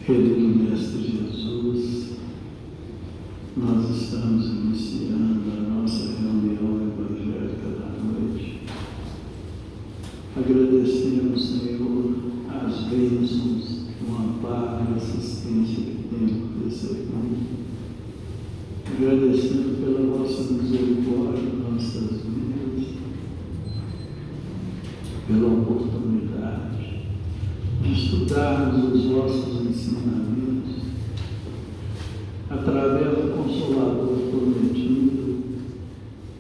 Querido Mestre Jesus, nós estamos iniciando a nossa reunião evangélica da noite. Agradecemos, Senhor, as bênçãos, o amparo e a assistência que temos recebido. Agradecendo pela vossa misericórdia em nossas vidas, pela oportunidade de estudarmos os vossos ensinamentos através do Consolador prometido,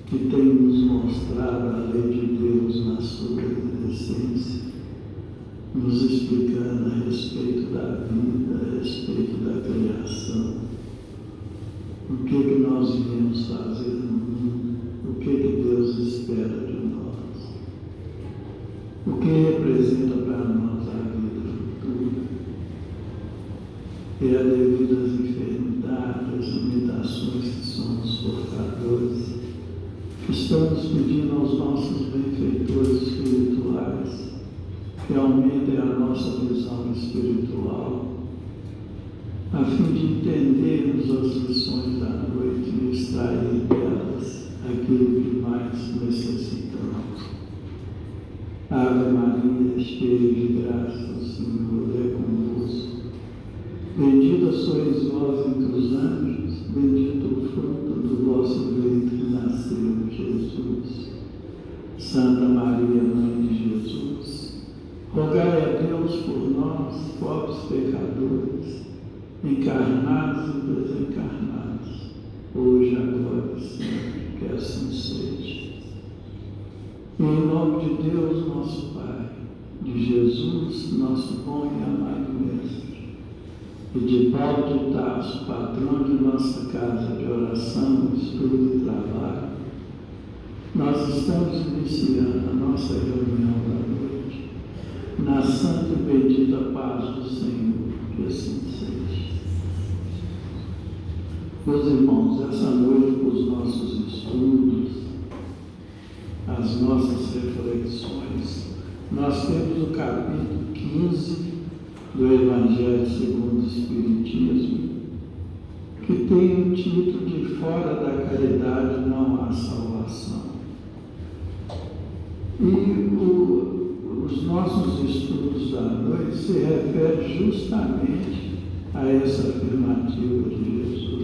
que tem nos mostrado a lei de Deus na sua essência, nos explicando a respeito da vida, a respeito da criação, o que nós viemos fazer no mundo, o que Deus espera de nós, o que representa para nós a vida futura, e a devido às enfermidades, às limitações que somos portadores. Estamos pedindo aos nossos benfeitores espirituais que aumentem a nossa visão espiritual, a fim de entendermos as lições da noite e extrair delas aquilo que mais necessitamos. Ave Maria, cheia de graça, o Senhor é convosco. Bendita sois vós entre os anjos, bendito o fruto do vosso ventre, nasceu Jesus. Santa Maria, Mãe de Jesus, rogai a Deus por nós, pobres pecadores, encarnados e desencarnados, hoje, agora e sempre, que assim seja. Em nome de Deus, nosso Pai, de Jesus, nosso bom e amado Mestre, e de Paulo de Tarso, patrão de nossa casa de oração, estudo e trabalho, nós estamos iniciando a nossa reunião da noite, na santa e bendita paz do Senhor, que assim seja. Meus irmãos, essa noite, com os nossos estudos, as nossas reflexões, nós temos o capítulo 15 do Evangelho segundo o Espiritismo, que tem o título de Fora da Caridade não há salvação. E os nossos estudos da noite se referem justamente a essa afirmativa de Jesus,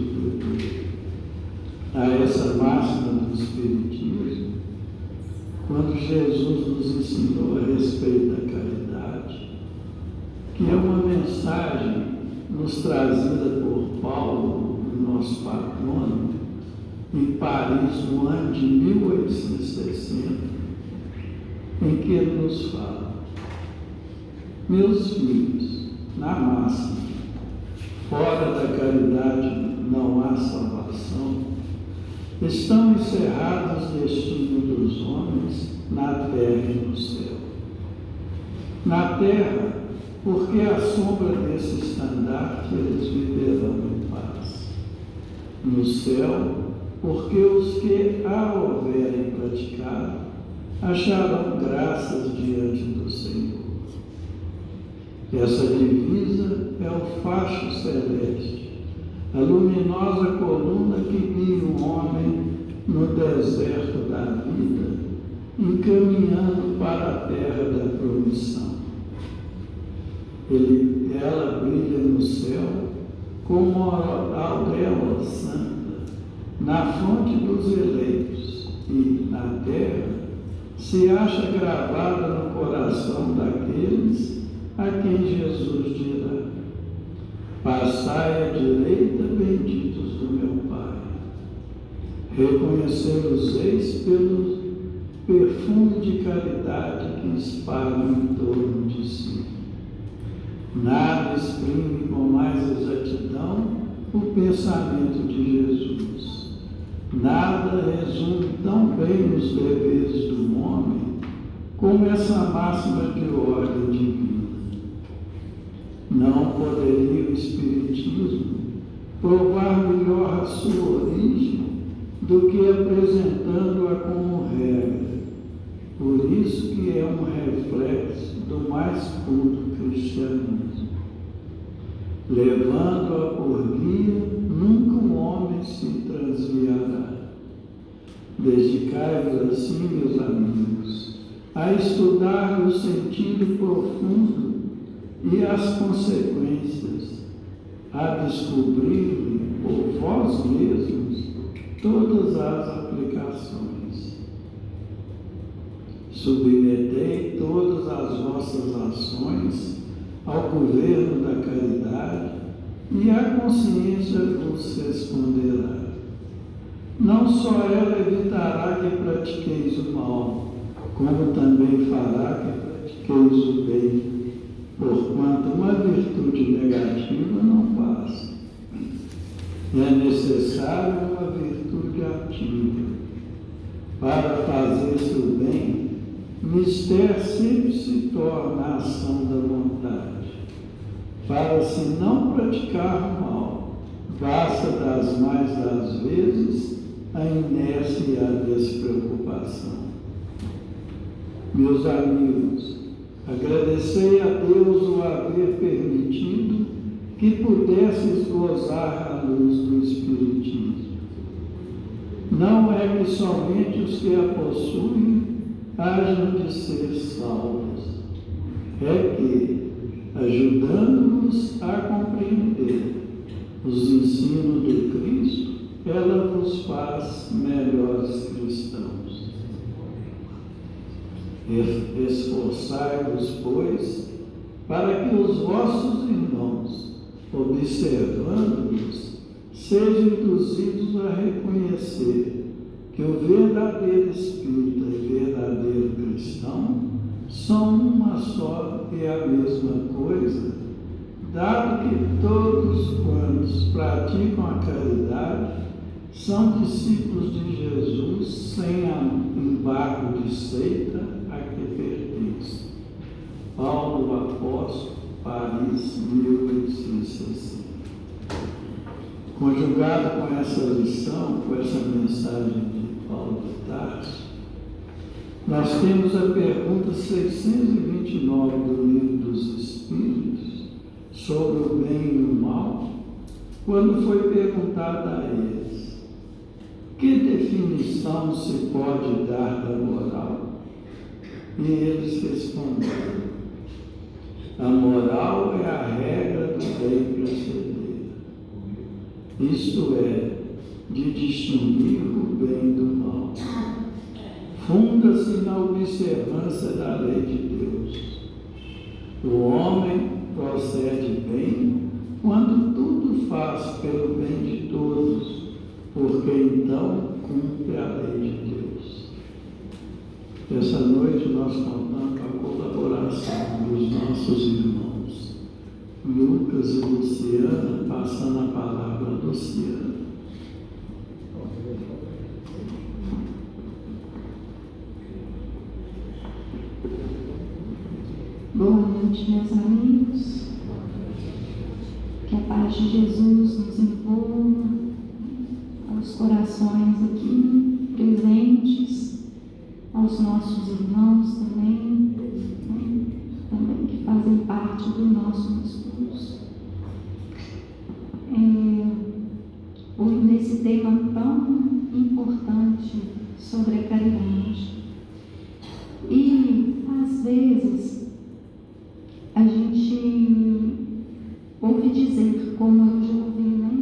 a essa máxima do Espiritismo, quando Jesus nos ensinou a respeito da caridade, que é uma mensagem nos trazida por Paulo, nosso patrono, em Paris, no ano de 1860, em que ele nos fala: meus filhos, na máxima, fora da caridade não há salvação, estão encerrados os destinos dos homens na terra e no céu. Na terra, porque à sombra desse estandarte eles viverão em paz. No céu, porque os que a houverem praticado acharão graças diante do Senhor. Essa divisa é o facho celeste, a luminosa coluna que guia o homem no deserto da vida, encaminhando para a terra da promissão. Ela brilha no céu como uma auréola santa, na fonte dos eleitos, e na terra se acha gravada no coração daqueles a quem Jesus dirá: passai à direita, benditos do meu Pai. Reconhecer-os-eis pelo perfume de caridade que espalham em torno de si. Nada exprime com mais exatidão o pensamento de Jesus. Nada resume tão bem os deveres do homem como essa máxima de ordem divina. Não poderia o Espiritismo provar melhor a sua origem do que apresentando-a como regra. Por isso que é um reflexo do mais puro cristianismo. Levando-a por guia, nunca um homem se transviará. Dedicai-vos assim, meus amigos, a estudar o sentido profundo e as consequências, a descobrir por vós mesmos todas as aplicações. Submetei todas as vossas ações ao governo da caridade e a consciência vos responderá. Não só ela evitará que pratiqueis o mal, como também fará que pratiqueis o bem, porquanto uma virtude negativa não basta. É necessária uma virtude ativa. Para fazer-se o bem, mister sempre se torna a ação da vontade. Para se não praticar o mal, basta das mais das vezes a inércia e a despreocupação. Meus amigos, agradecei a Deus o haver permitido que pudesses gozar a luz do Espiritismo. Não é que somente os que a possuem hajam de ser salvos, é que, ajudando-nos a compreender os ensinos do Cristo, ela vos faz melhores cristãos. Esforçai-vos, pois, para que os vossos irmãos, observando-vos, sejam induzidos a reconhecer que o verdadeiro espírita e verdadeiro cristão são uma só e a mesma coisa, dado que todos quantos praticam a caridade são discípulos de Jesus sem embargo de seita a que pertence. Paulo Apóstolo, Paris, 1860. Conjugado com essa lição, com essa mensagem de Paulo de Tarso, nós temos a pergunta 629 do Livro dos Espíritos, sobre o bem e o mal, quando foi perguntado a eles: que definição se pode dar da moral? E eles responderam: a moral é a regra do bem proceder, isto é, de distinguir o bem do mal. Funda-se na observância da lei de Deus. O homem procede bem quando tudo faz pelo bem de todos, porque então cumpre a lei de Deus. Essa noite nós contamos com a colaboração dos nossos irmãos Lucas e Luciana, passando a palavra a Luciana. Boa noite, meus amigos. Que a paz de Jesus nos envolva, aos corações aqui presentes, aos nossos irmãos também, também que fazem parte do nosso discurso. Hoje, nesse tema tão importante sobre a caridade. E, às vezes, a gente ouve dizer, como eu já ouvi, né?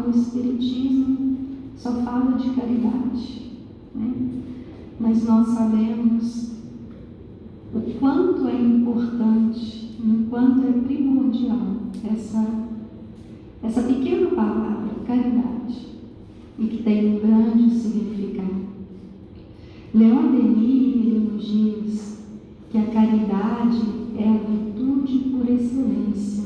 O Espiritismo só fala de caridade, né? Mas nós sabemos o quanto é importante, o quanto é primordial essa pequena palavra, caridade, e que tem um grande significado. Leon Denis, ele nos diz que a caridade é a virtude por excelência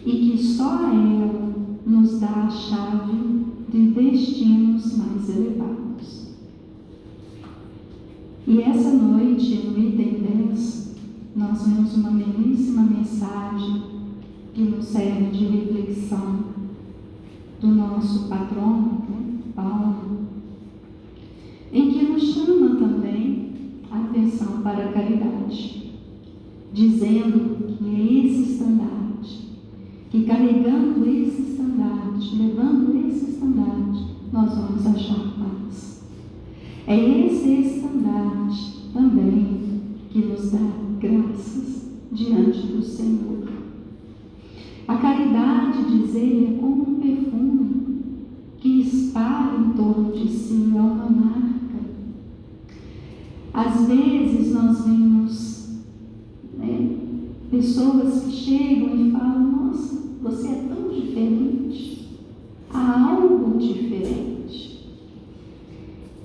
e que só ela nos dá a chave de destinos mais elevados. E essa noite, no item 10, nós vemos uma belíssima mensagem que nos serve de reflexão do nosso patrono, né, Paulo, em que nos chama também a atenção para a caridade, dizendo que é esse estandarte que carregando esse estandarte, levando esse estandarte, nós vamos achar paz. É esse estandarte também que nos dá graças diante do Senhor. A caridade, diz ele, é como um perfume que espalha em torno de si, é uma marca. Às vezes nós vemos pessoas que chegam e falam: nossa, você é tão diferente, há algo diferente.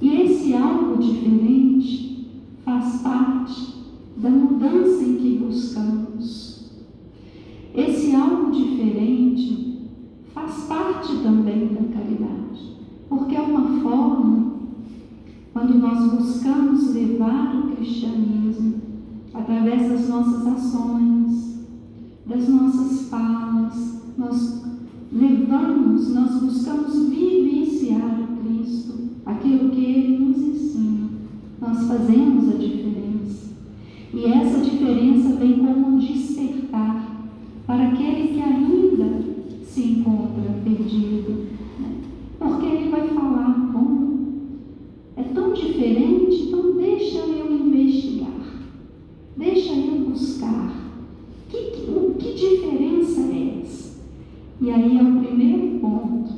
E esse algo diferente faz parte da mudança em que buscamos. Esse algo diferente faz parte também da caridade, porque é uma forma, quando nós buscamos levar o cristianismo através das nossas ações, das nossas falas, nós buscamos vivenciar o Cristo, aquilo que Ele nos ensina, nós fazemos a diferença. E essa diferença vem como um despertar para aquele que ainda se encontra perdido, porque ele vai falar: bom, é tão diferente, então deixa eu investigar, deixa eu buscar. Que diferença é essa? E aí é o primeiro ponto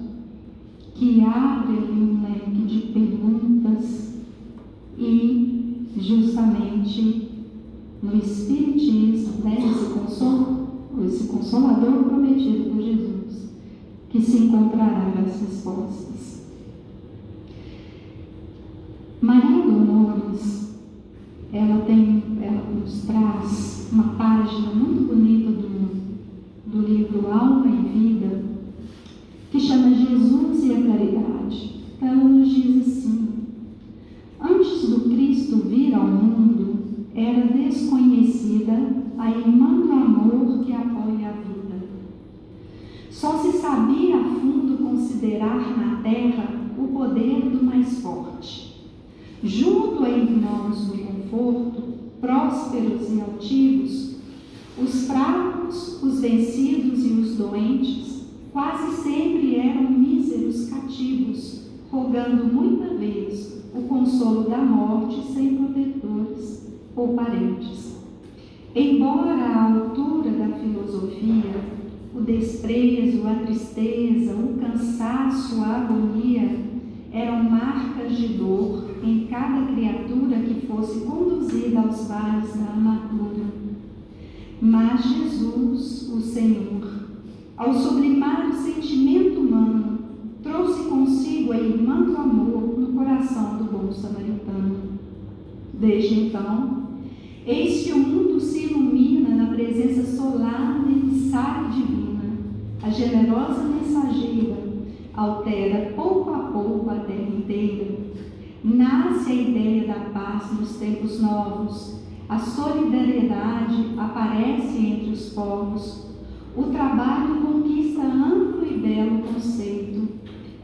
que abre ali um leque de perguntas, e justamente no Espiritismo, esse Consolador prometido por Jesus, que se encontrará as respostas. Maria Dolores, ela nos traz uma página muito bonita do livro Alma e Vida, que chama Jesus e a Caridade. Então ela nos diz assim: antes do Cristo vir ao mundo, era desconhecida a irmã do amor que apoia a vida. Só se sabia a fundo considerar na terra o poder do mais forte. Junto a irmãos do conforto, prósperos e altivos, os fracos, os vencidos e os doentes, quase sempre eram míseros cativos, rogando muita vez o consolo da morte sem protetores ou parentes. Embora à altura da filosofia, o desprezo, a tristeza, o cansaço, a agonia eram marcas de dor em cada criatura que fosse conduzida aos vales da amargura. Mas Jesus, o Senhor, ao sublimar o sentimento humano, trouxe consigo a irmã do amor no coração do bom samaritano. Desde então, eis que o mundo se ilumina na presença solane, emissária e divina. A generosa mensageira altera pouco a pouco a terra inteira. Nasce a ideia da paz nos tempos novos. A solidariedade aparece entre os povos. O trabalho conquista amplo e belo conceito.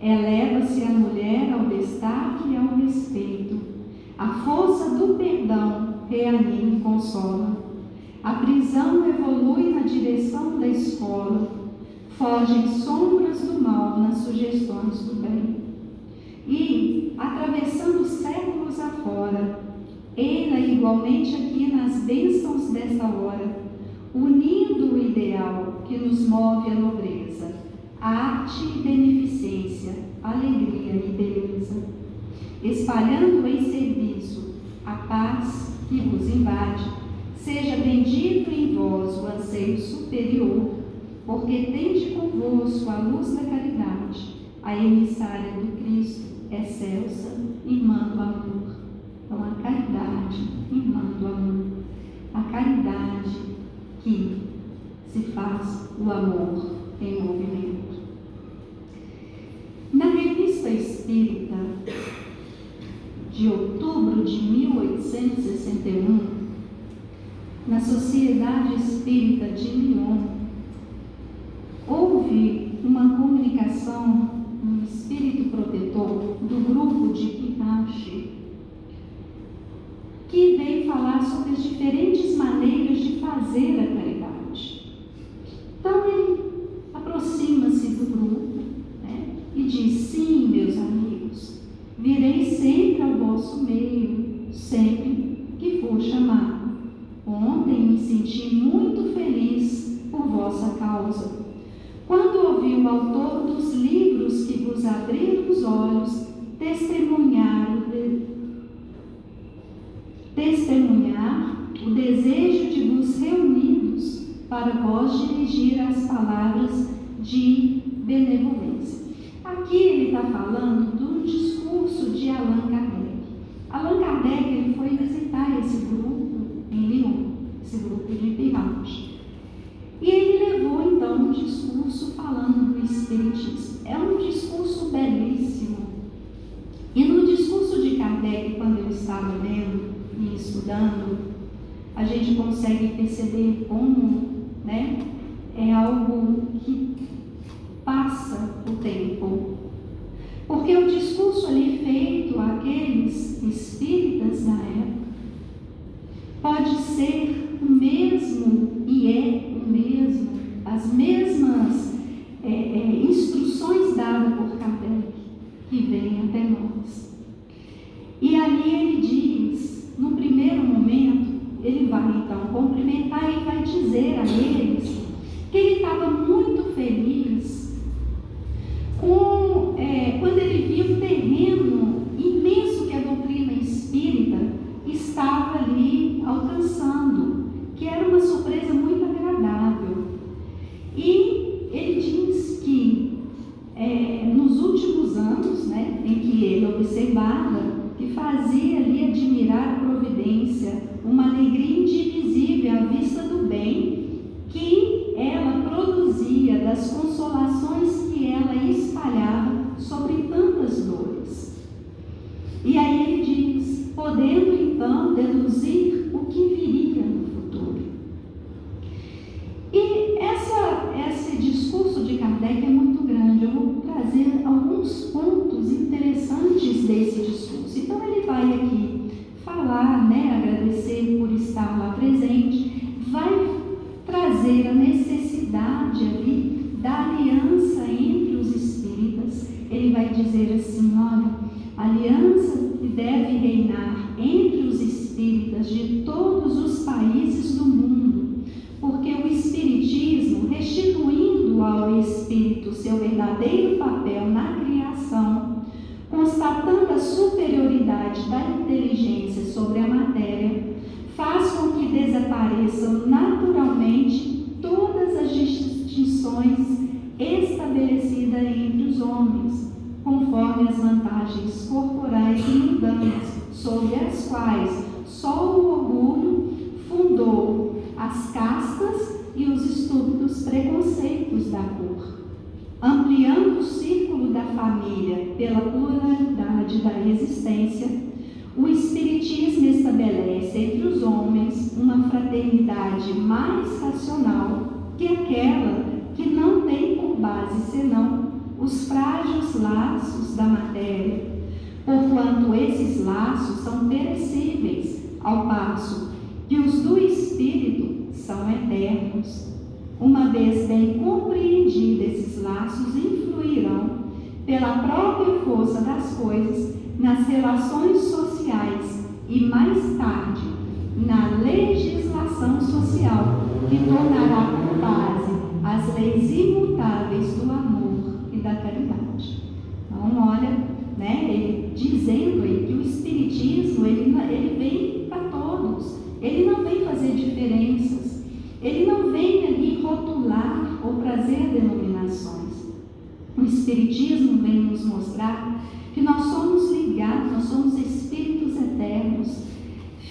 Eleva-se a mulher ao destaque e ao respeito. A força do perdão reanima e consola. A prisão evolui na direção da escola. Fogem sombras do mal nas sugestões do bem. E, atravessando séculos afora, eila igualmente aqui nas bênçãos desta hora, unindo o ideal que nos move à nobreza, arte e beneficência, alegria e beleza, espalhando em serviço a paz que vos invade, seja bendito em vós o anseio superior, porque tende convosco a luz da caridade, a emissária do Cristo, excelsa, irmã do amor. Então, a caridade, irmã do amor. A caridade que se faz o amor em movimento. Na Revista Espírita, de outubro de 1861, na Sociedade Espírita de Lyon, houve uma comunicação, um espírito protetor do grupo de Pinache, que veio falar sobre as diferentes maneiras de fazer a caridade. Então ele senti muito feliz por vossa causa, quando ouvi o autor dos livros que vos abriram os olhos testemunhar o desejo de vos reunidos para vós dirigir as palavras de benevolência. Aqui ele está falando do discurso de Allan Kardec. Allan Kardec ele foi visitar esse grupo em Lyon, esse grupo de pirâmide. E ele levou então um discurso falando do Espiritismo. É um discurso belíssimo. E no discurso de Kardec, quando eu estava lendo e estudando, a gente consegue perceber como, né, é algo que passa o tempo. Porque o discurso ali feito àqueles espíritas da época pode ser o mesmo, e é o mesmo, as mesmas instruções dadas por Kardec que vêm até nós. E ali ele diz, no primeiro momento, ele vai então cumprimentar e vai dizer a eles que ele estava muito feliz quando ele viu o terreno imenso que a doutrina espírita estava ali alcançando, que era uma surpresa muito agradável. E ele diz que nos últimos anos, né, em que ele observava, que fazia ali admirar a providência, uma alegria indivisível à vista do bem que ela produzia, das consolações que ela espalhava sobre tantas dores. E aí ele diz, podendo então deduzir o que viria no futuro. E esse discurso de Kardec é muito grande. Eu vou trazer alguns pontos interessantes desse discurso. Então ele vai aqui falar, né, agradecer por estar lá presente, vai trazer a necessidade ali da aliança entre os espíritas. Ele vai dizer assim, olha, a aliança deve reinar entre os espíritas de todos os países do mundo, porque o espiritismo, restituindo ao espírito seu verdadeiro papel na criação, constatando a superioridade da inteligência sobre a matéria, faz com que desapareçam naturalmente todas as distinções estabelecidas entre os homens, conforme as vantagens corporais e mundanas, sobre as quais só o orgulho fundou as castas e os estúpidos preconceitos da cor. Ampliando o círculo da família pela pluralidade da existência, o Espiritismo estabelece entre os homens uma fraternidade mais racional que aquela que não tem por base senão os frágeis laços da matéria, porquanto esses laços são perecíveis, ao passo que os do Espírito são eternos. Uma vez bem compreendidos, esses laços influirão, pela própria força das coisas, nas relações sociais e, mais tarde, na legislação social, que tornará por base as leis imutáveis do amor e da caridade. Então, olha, né, ele dizendo aí que o Espiritismo, ele vem para todos, ele não vem fazer diferenças, ele não vem ali rotular ou trazer denominações. O Espiritismo vem nos mostrar que nós somos ligados, nós somos espíritos eternos,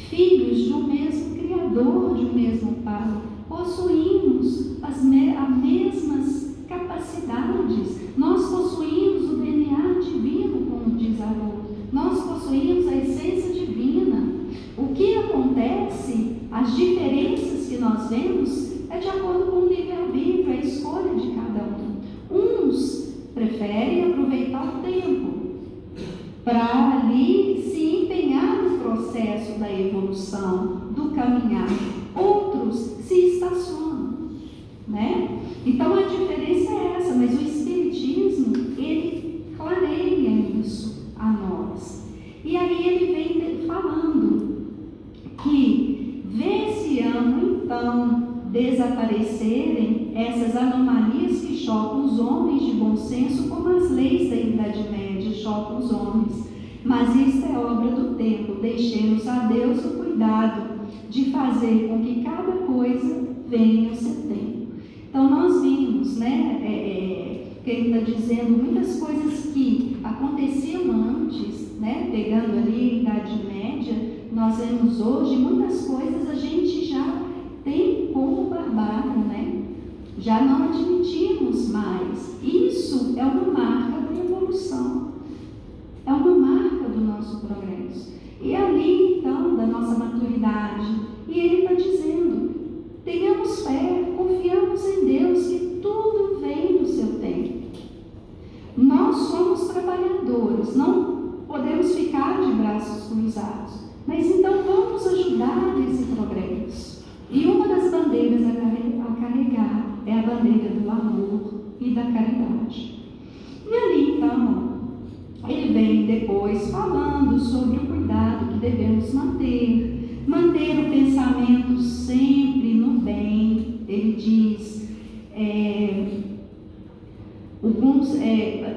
filhos de um mesmo Criador, de um mesmo Pai, possuímos as mesmas capacidades, nós possuímos o DNA divino, como diz Haroldo, nós possuímos a essência divina. O que acontece, as diferenças que nós vemos, é de acordo com o livre-arbítrio, a escolha de cada um. Uns preferem aproveitar o tempo para ali se empenhar no processo da evolução, do caminhar. Outros se estacionam, né? Então a diferença é essa, mas o Espiritismo, ele clareia isso a nós. E aí ele vem falando que vê-se-ão então desaparecerem essas anomalias que chocam os homens de bom senso, como as leis da Idade Média chocam os homens. Mas isso é obra do tempo. Deixemos a Deus o cuidado de fazer com que cada coisa venha ao seu tempo. Então nós vimos, que ele está dizendo muitas coisas que aconteciam antes, pegando ali a Idade Média, nós vemos hoje muitas coisas a gente já tem como barbárie, já não admitimos mais. Isso é uma marca da evolução, é uma marca do nosso progresso. E ali, então, da nossa maturidade, e ele está dizendo, tenhamos fé, confiamos em Deus, que tudo vem no seu tempo. Nós somos trabalhadores, não podemos ficar de braços cruzados, mas então vamos ajudar nesse progresso. E uma das bandeiras a carregar é a bandeira do amor e da caridade. E ali, então, ele vem depois falando sobre o cuidado que devemos manter o pensamento sempre no bem. Ele diz,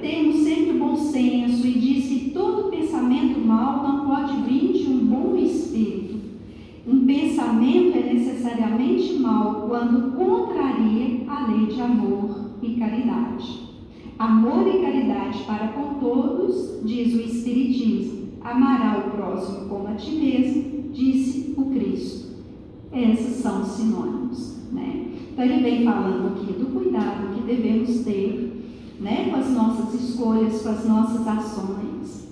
temos sempre bom senso, e diz que todo pensamento mau não pode vir de um bom espírito. Um pensamento é necessariamente mau quando contraria a lei de amor e caridade. Amor e caridade para com todos, diz o Espiritismo. Amará o próximo como a ti mesmo, disse o Cristo. Esses são sinônimos, Então ele vem falando aqui do cuidado que devemos ter, com as nossas escolhas, com as nossas ações.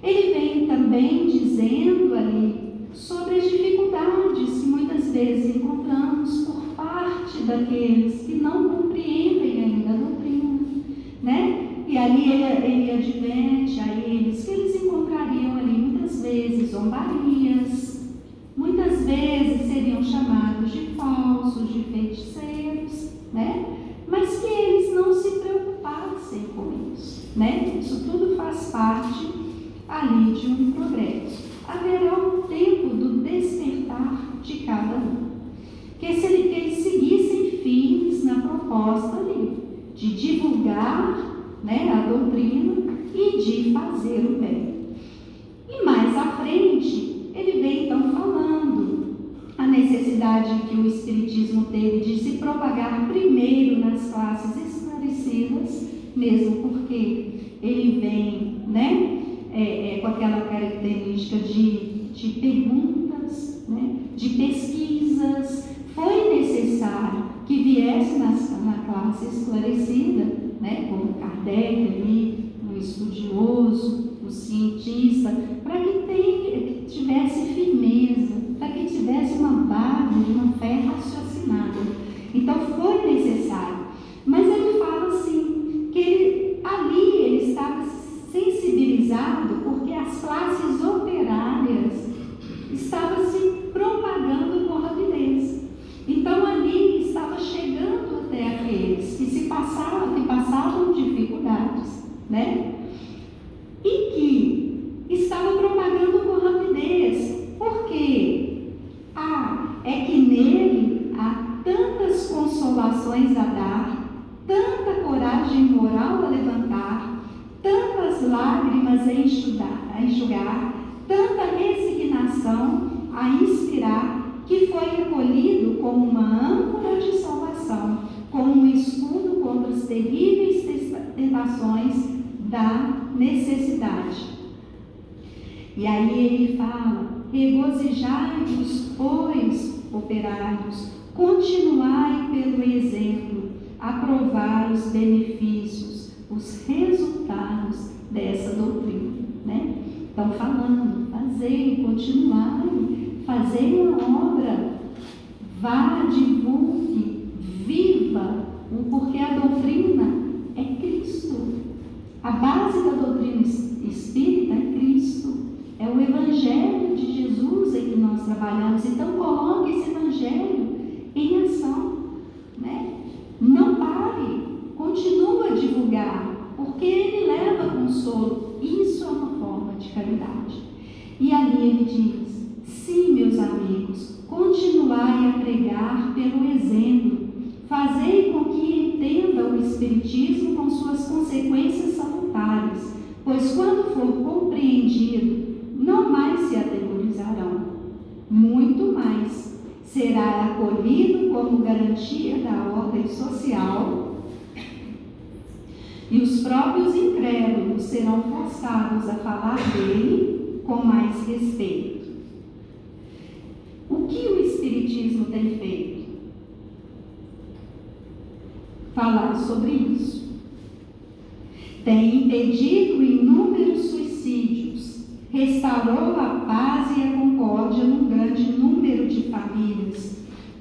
Ele vem também dizendo ali sobre as dificuldades que muitas vezes encontramos por parte daqueles que não compreendem ainda a doutrina, E ali ele adverte a eles que eles encontrariam ali muitas vezes zombarias, muitas vezes seriam chamados de falsos, de feiticeiros, Mas que eles não se preocupassem com isso, Isso tudo faz parte ali de um progresso. Haverá um tempo do despertar de cada um. Que eles seguissem firmes na proposta ali, de divulgar a doutrina e de fazer o bem. E mais à frente, ele vem então falando a necessidade que o Espiritismo teve de se propagar primeiro nas classes esclarecidas, mesmo porque ele vem, com aquela característica de perguntas, de pesquisas. Foi necessário que viesse na classe esclarecida, como Kardec ali, um estudioso, um cientista, para que tivesse firmeza, para que tivesse uma base de uma fé raciocinada. Então foi necessário. Mas ele fala assim, que ali ele estava sensibilizado porque as classes operárias estavam se propagando com rapidez. Então ali estava chegando até aqueles que passavam dificuldades, E que estavam propagando com rapidez. Por quê? É que nele há tantas consolações a dar, tanta coragem moral a levantar, tantas lágrimas a enxugar, tanta resignação a inspirar, que foi recolhido como uma âncora de salvação, como um escudo contra as terríveis tentações da necessidade. E aí ele fala: regozijai-vos, pois, operários, continuai pelo exemplo, a provar os benefícios, os resultados dessa doutrina, Estão falando, fazei, continuai, fazei a obra, vá, divulgue, viva, porque a doutrina é Cristo. A base da doutrina espírita é Cristo, é o Evangelho de Jesus em que nós trabalhamos. Então coloque esse Evangelho em ação, Não pare, continua a divulgar, porque ele leva consolo. Isso é uma forma de caridade. E ali ele diz: sim, meus amigos, continuai a pregar pelo exemplo pois quando for compreendido, não mais se atemorizarão, muito mais será acolhido como garantia da ordem social, e os próprios incrédulos serão forçados a falar dele com mais respeito. O que o Espiritismo tem feito? Falar sobre isso. Tem impedido inúmeros suicídios, restaurou a paz e a concórdia num grande número de famílias,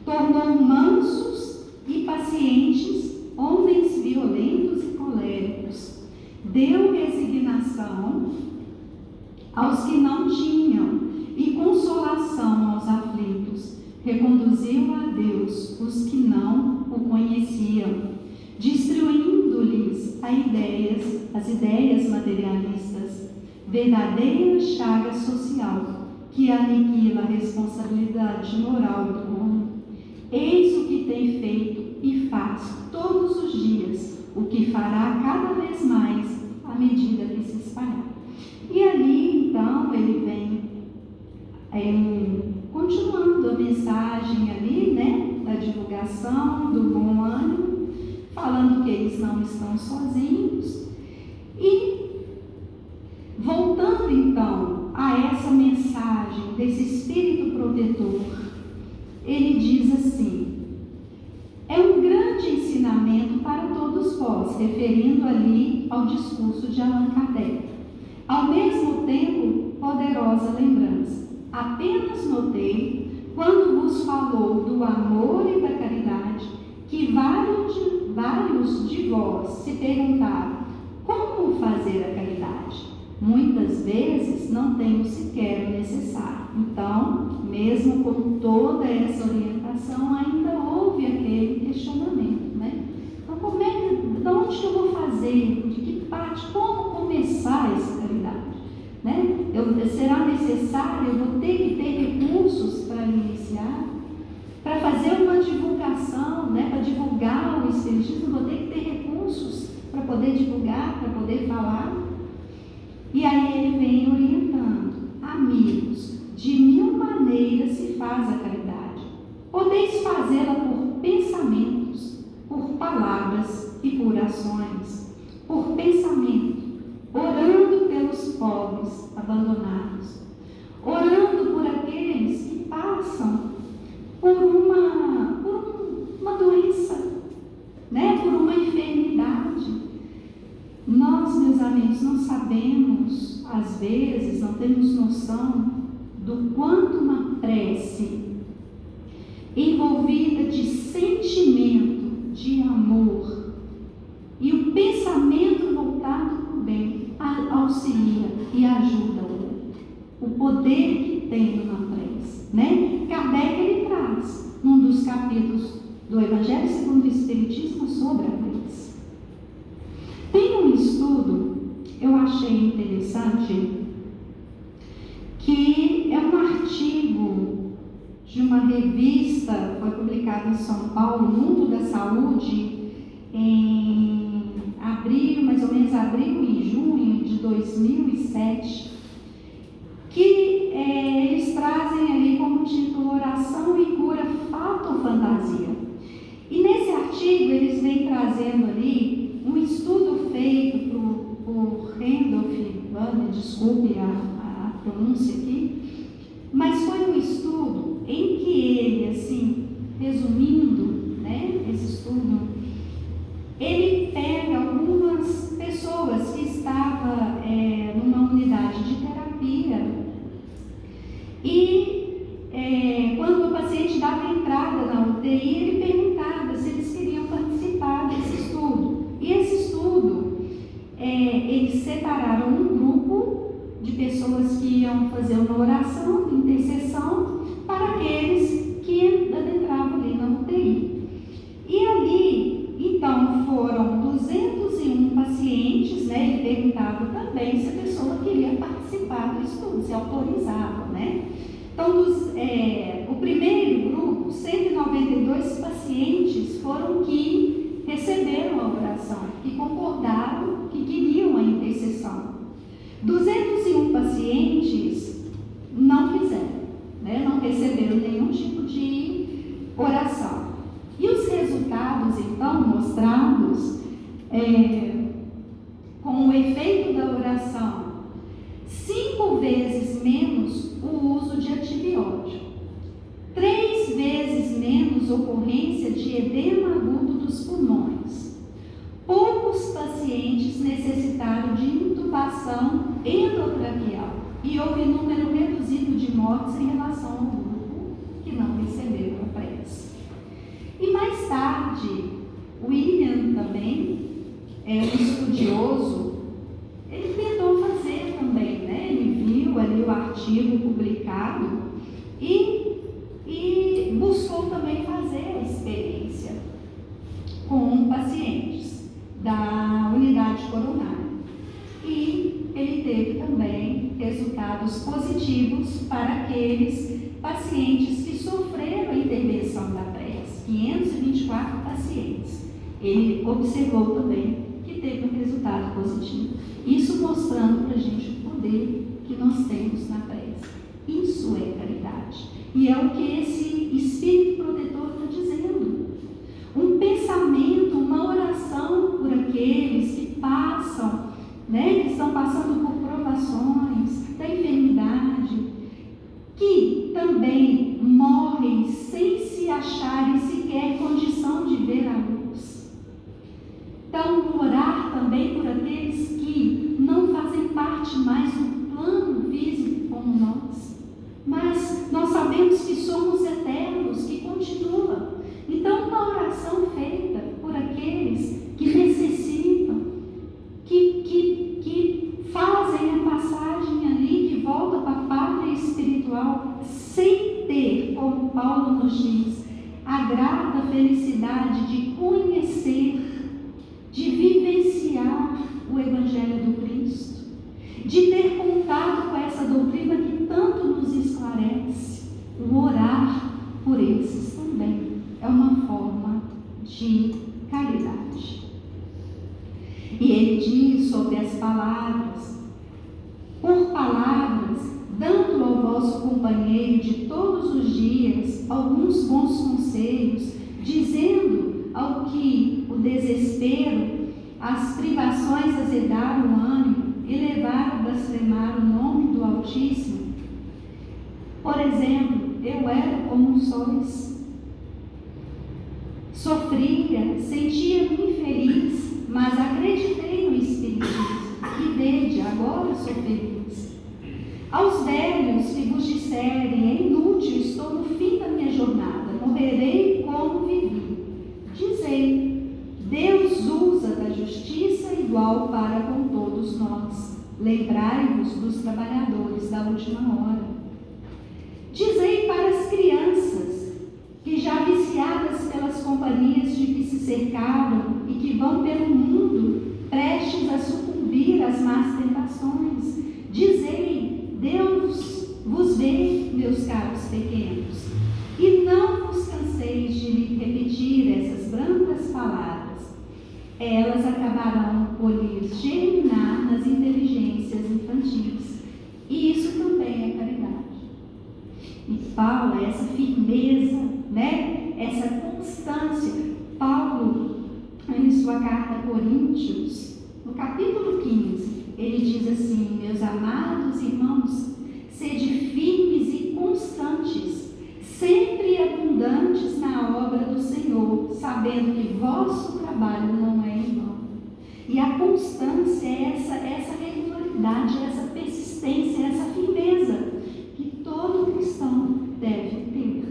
tornou mansos e pacientes homens violentos e coléricos, deu resignação aos que não tinham e consolação aos aflitos, reconduziu a Deus os que não o conheciam, destruindo-lhes as ideias materialistas, verdadeira chaga social que aniquila a responsabilidade moral do homem. Eis o que tem feito e faz todos os dias, o que fará cada vez mais à medida que se espalhar. E ali, então, ele vem continuando a mensagem ali, né, da divulgação, do bom ânimo, falando que eles não estão sozinhos. E voltando então a essa mensagem desse espírito protetor, ele diz assim: é um grande ensinamento para todos vós, referindo ali ao discurso de Allan Kardec. Ao mesmo tempo, poderosa lembrança. Apenas notei, quando vos falou do amor e da caridade, que vários de vós se perguntaram como fazer a caridade. Muitas vezes não tenho sequer o necessário. Então, mesmo com toda essa orientação, ainda houve aquele questionamento, né? Então, de onde que eu vou fazer? De que parte? Como começar essa caridade? Né? Será necessário, eu vou ter que ter recursos para iniciar? Para fazer uma divulgação, né? Para divulgar o Espiritismo, eu vou ter que ter recursos para poder divulgar, para poder falar. E aí ele vem orientando: amigos, de 1000 maneiras se faz a caridade. Podeis fazê-la por pensamentos, por palavras e por ações. Por pensamento, orando pelos pobres abandonados, orando por aqueles que passam por uma doença, né? Por uma enfermidade. Nós, meus amigos, não sabemos, às vezes, não temos noção do quanto uma prece envolvida de sentimento, de amor e o pensamento voltado para o bem auxilia e ajuda o outro. O poder que tem uma prece, né? Kardec, ele traz num dos capítulos do Evangelho segundo o Espiritismo sobre a prece. Tem um estudo, eu achei interessante, que é um artigo de uma revista, foi publicado em São Paulo, Mundo da Saúde, em abril, mais ou menos abril e junho de 2007, que eles trazem ali como título Oração e Cura, Fato ou Fantasia. E nesse artigo eles vêm trazendo ali um estudo feito por Randolph Bunner, desculpe a pronúncia aqui, mas foi um estudo em que ele, assim, resumindo, né, esse estudo, ele pega algumas pessoas que estavam numa unidade de terapia e quando o paciente dava entrada na UTI, ele perguntava se eles queriam participar desse estudo. E esse estudo, eles separaram um grupo de pessoas que iam fazer uma oração de intercessão para aqueles que adentravam ali na UTI. E ali, então, foram 201 pacientes, né? Ele perguntava também se a pessoa queria participar do estudo, se autorizava, né? Então, o primeiro grupo, 192 pacientes foram que receberam a oração, que concordaram, que queriam a intercessão. mostrados com o efeito da oração, 5 vezes menos o uso de antibiótico, 3 vezes menos ocorrência de edema agudo dos pulmões. Poucos pacientes necessitaram de intubação endotraqueal e houve número reduzido de mortes em relação ao grupo que não receberam a prece. E mais tarde, William também, um estudioso, ele tentou fazer também, né? Ele viu ali o artigo publicado e buscou também fazer a experiência com pacientes da unidade coronária. E ele teve também resultados positivos para aqueles pacientes que sofreram a intervenção da prece, 524 pacientes. Ele observou também que teve um resultado positivo. Isso mostrando para a gente o poder que nós temos na prece. Isso é caridade. E é o que esse Espírito Protetor está dizendo. Um pensamento, uma oração por aqueles que passam, né, que estão passando por provações da enfermidade, que também morrem sem se acharem sequer condição de ver a luz. Então, orar também por aqueles que não fazem parte mais do plano físico como nós, mas nós sabemos que somos eternos, que continua. Então, uma oração feita por aqueles que necessitam, que fazem a passagem ali, que voltam para a pátria espiritual, sem ter, como Paulo nos diz, a grata felicidade de conhecer, de vivenciar o Evangelho do Cristo, de ter contato com essa doutrina que tanto nos esclarece. O orar por esses também é uma forma de caridade. E ele diz sobre as palavras: por palavras, dando ao vosso companheiro de todos os dias alguns bons conselhos, dizendo ao que o desespero, as privações azedaram o ânimo e levaram a blasfemar o nome do Altíssimo. Por exemplo, eu era como sois, sofria, sentia-me infeliz, mas acreditei no Espiritismo, e desde agora sou feliz. Aos velhos que vos disserem: é inútil, estou no fim da minha jornada, morrerei como vivi. Dizei: Deus usa da justiça igual para com todos nós. Lembrai-vos dos trabalhadores da última hora. Dizei para as crianças que, já viciadas pelas companhias de que se cercaram e que vão pelo mundo, prestes a sucumbir às más tentações, dizei: Deus vos vê, meus caros pequenos, e não vos canseis de lhe repetir essas brandas palavras. Elas acabarão por lhes germinar nas inteligências infantis. E isso também é caridade. E fala essa firmeza, né? Essa constância. Paulo, em sua carta a Coríntios, no capítulo 15, ele diz assim: meus amados irmãos, sede firmes e constantes, sempre abundantes na obra do Senhor, sabendo que vosso trabalho não é em vão. E a constância é essa regularidade, essa persistência, essa firmeza que todo cristão deve ter.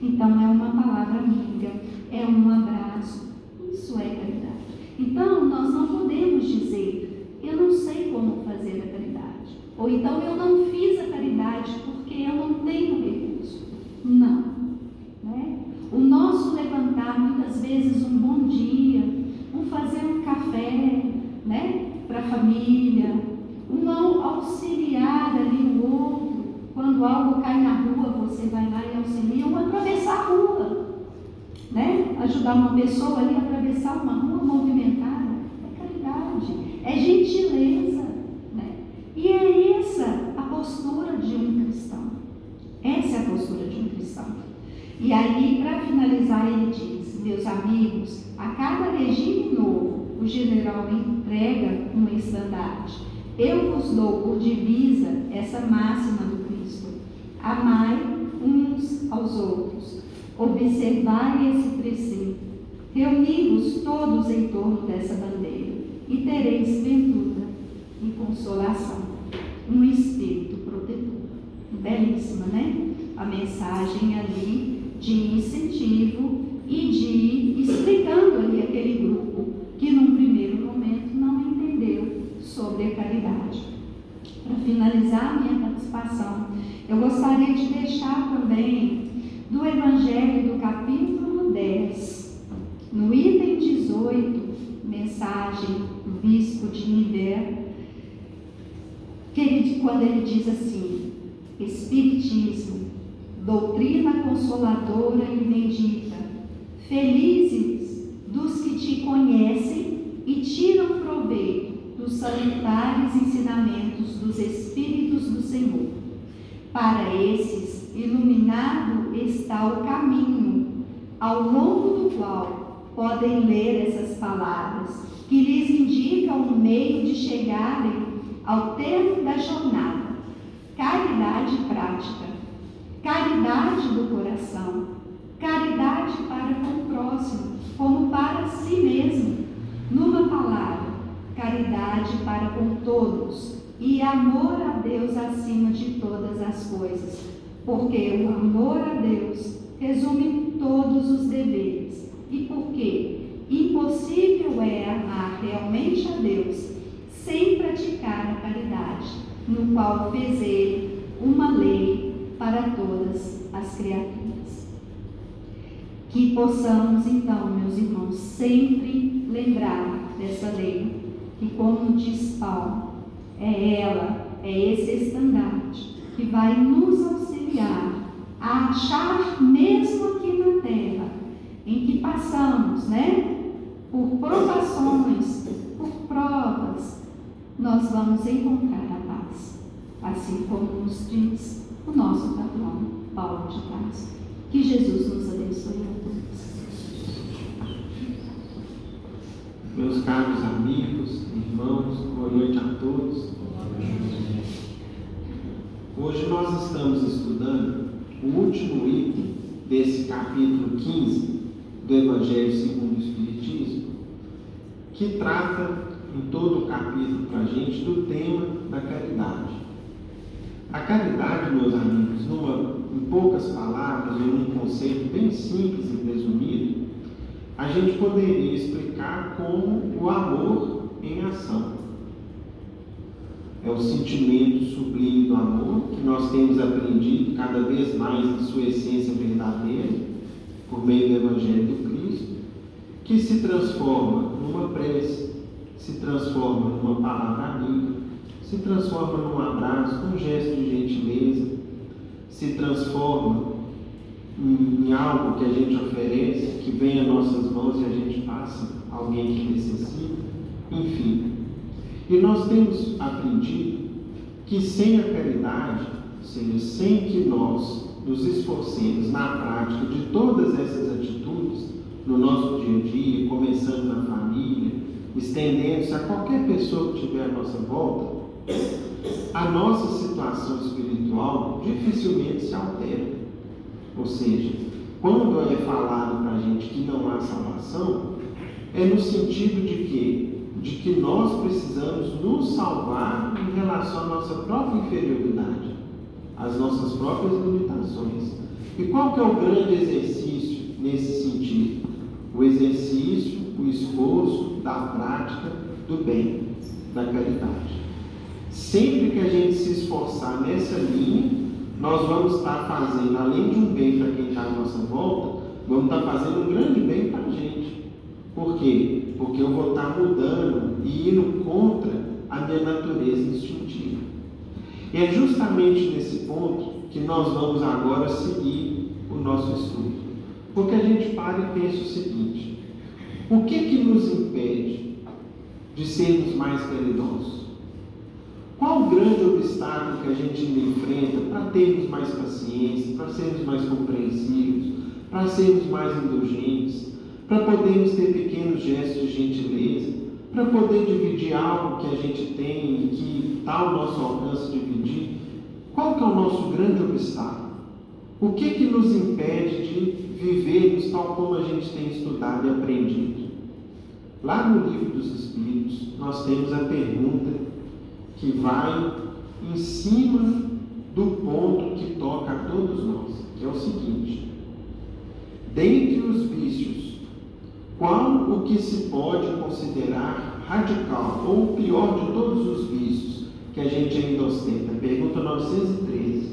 Então, é uma palavra amiga, é um abraço. Isso é caridade. Então, nós não podemos dizer: eu não sei como fazer a caridade, ou então eu não fiz a caridade porque eu não tenho recurso. Não, né? O nosso levantar, muitas vezes, um bom dia, fazer um café, né, para a família, um auxiliar ali o outro, quando algo cai na rua, você vai lá e auxilia, ou atravessar a rua, né? Ajudar uma pessoa ali a atravessar uma rua movimentada, é caridade, é gentileza, né? E é essa a postura de um cristão. Essa é a postura de um cristão. E aí, para finalizar, ele diz: meus amigos, a cada cada regime novo, o general entrega um estandarte. Eu vos dou por divisa essa máxima do Cristo: amai uns aos outros, observai esse preceito, reuni-vos todos em torno dessa bandeira, e tereis ventura e consolação, um espírito protetor. Belíssima, né? A mensagem ali de incentivo e de explicando ali aquele grupo que num primeiro momento não entendeu sobre a caridade. Para finalizar a minha participação, eu gostaria de deixar também do Evangelho do capítulo 10, no item 18, mensagem do bispo de Niver, quando ele diz assim: Espiritismo, doutrina consoladora e bendita, felizes dos que te conhecem e tiram proveito dos salutares ensinamentos dos Espíritos do Senhor. Para esses, iluminado está o caminho, ao longo do qual podem ler essas palavras, que lhes indicam o meio de chegarem ao termo da jornada. Caridade prática, caridade do coração, caridade para com o próximo, como para si mesmo. Numa palavra, caridade para com todos e amor a Deus acima de todas as coisas, porque o amor a Deus resume todos os deveres, e porque impossível é amar realmente a Deus sem praticar a caridade, no qual fez ele uma lei para todas as criaturas. Que possamos então, meus irmãos, sempre lembrar dessa lei, que, como diz Paulo, é esse estandarte que vai nos auxiliar a achar, mesmo aqui na terra, em que passamos, por provações, por provas, nós vamos encontrar a paz, assim como nos diz o nosso patrão, Paulo de Tarso. Que Jesus nos abençoe a todos. Meus caros amigos, irmãos, boa noite a todos. Hoje nós estamos estudando o último item desse capítulo 15 do Evangelho segundo o Espiritismo, que trata em todo o capítulo para a gente do tema da caridade. A caridade, meus amigos, em poucas palavras, em um conceito bem simples e resumido, a gente poderia explicar como o amor em ação. É o sentimento sublime do amor que nós temos aprendido cada vez mais na sua essência verdadeira, por meio do Evangelho do Cristo, que se transforma numa prece, se transforma numa palavra amiga, se transforma num abraço, num gesto de gentileza, se transforma em algo que a gente oferece, que vem às nossas mãos e a gente passa a alguém que necessita, enfim. E nós temos aprendido que sem a caridade, ou seja, sem que nós nos esforcemos na prática de todas essas atitudes no nosso dia a dia, começando na família, estendendo-se a qualquer pessoa que estiver à nossa volta, a nossa situação espiritual dificilmente se altera. Ou seja, quando é falado para a gente que não há salvação, é no sentido de quê? De que nós precisamos nos salvar em relação à nossa própria inferioridade, às nossas próprias limitações. E qual que é o grande exercício nesse sentido? O exercício, o esforço da prática do bem, da caridade. Sempre que a gente se esforçar nessa linha, nós vamos estar fazendo, além de um bem para quem está à nossa volta, vamos estar fazendo um grande bem para a gente. Por quê? Porque eu vou estar mudando e indo contra a minha natureza instintiva. E é justamente nesse ponto que nós vamos agora seguir o nosso estudo. Porque a gente para e pensa o seguinte: o que nos impede de sermos mais caridosos? Qual o grande obstáculo que a gente enfrenta para termos mais paciência, para sermos mais compreensivos, para sermos mais indulgentes, para podermos ter pequenos gestos de gentileza, para poder dividir algo que a gente tem e que está ao nosso alcance dividir. Qual que é o nosso grande obstáculo? O que nos impede de vivermos tal como a gente tem estudado e aprendido? Lá no Livro dos Espíritos, nós temos a pergunta que vai em cima do ponto que toca a todos nós, que é o seguinte: dentre os vícios, qual o que se pode considerar radical, ou o pior de todos os vícios que a gente ainda ostenta? Pergunta 913.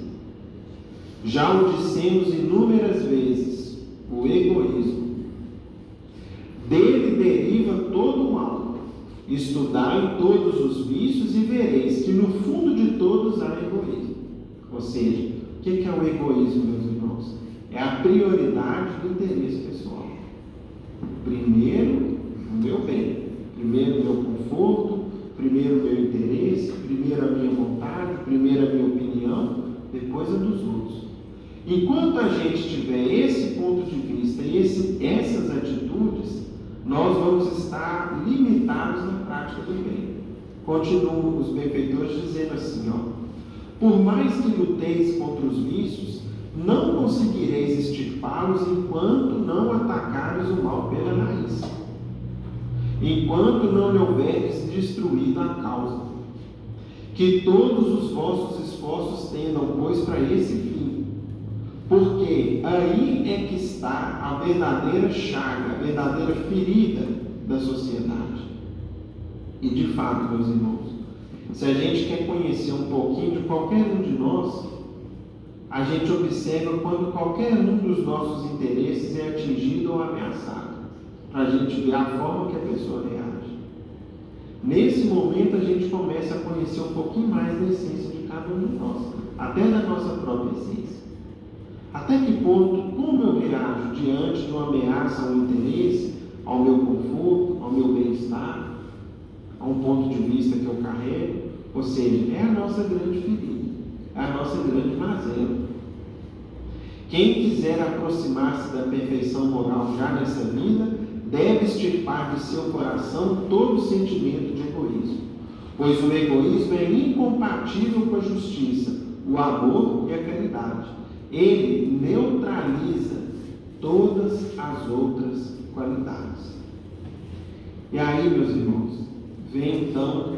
Já o dissemos inúmeras vezes, o egoísmo. Dele deriva todo o mal. Estudai todos os vícios e vereis que no fundo de todos há egoísmo. Ou seja, o que é o egoísmo, meus irmãos? É a prioridade do interesse pessoal. Primeiro, o meu bem. Primeiro, o meu conforto. Primeiro, o meu interesse. Primeiro, a minha vontade. Primeiro, a minha opinião. Depois, a dos outros. Enquanto a gente tiver esse ponto de vista e essas atitudes, nós vamos estar limitados na prática do bem. Continuam os benfeitores dizendo assim, por mais que luteis contra os vícios, não conseguireis extirpá-los enquanto não atacares o mal pela raiz, enquanto não lhe houveres destruído a causa. Que todos os vossos esforços tendam, pois, para esse fim, porque aí é que está a verdadeira chaga, a verdadeira ferida da sociedade. E de fato, meus irmãos, se a gente quer conhecer um pouquinho de qualquer um de nós, a gente observa quando qualquer um dos nossos interesses é atingido ou ameaçado, para a gente ver a forma que a pessoa reage. Nesse momento a gente começa a conhecer um pouquinho mais da essência de cada um de nós, até da nossa própria essência. Até que ponto, como eu reajo diante de uma ameaça ao interesse, ao meu conforto, ao meu bem-estar, a um ponto de vista que eu carrego? Ou seja, é a nossa grande ferida, é a nossa grande mazela. Quem quiser aproximar-se da perfeição moral já nessa vida, deve extirpar de seu coração todo sentimento de egoísmo, pois o egoísmo é incompatível com a justiça, o amor e a caridade. Ele neutraliza todas as outras qualidades. E aí, meus irmãos, vem então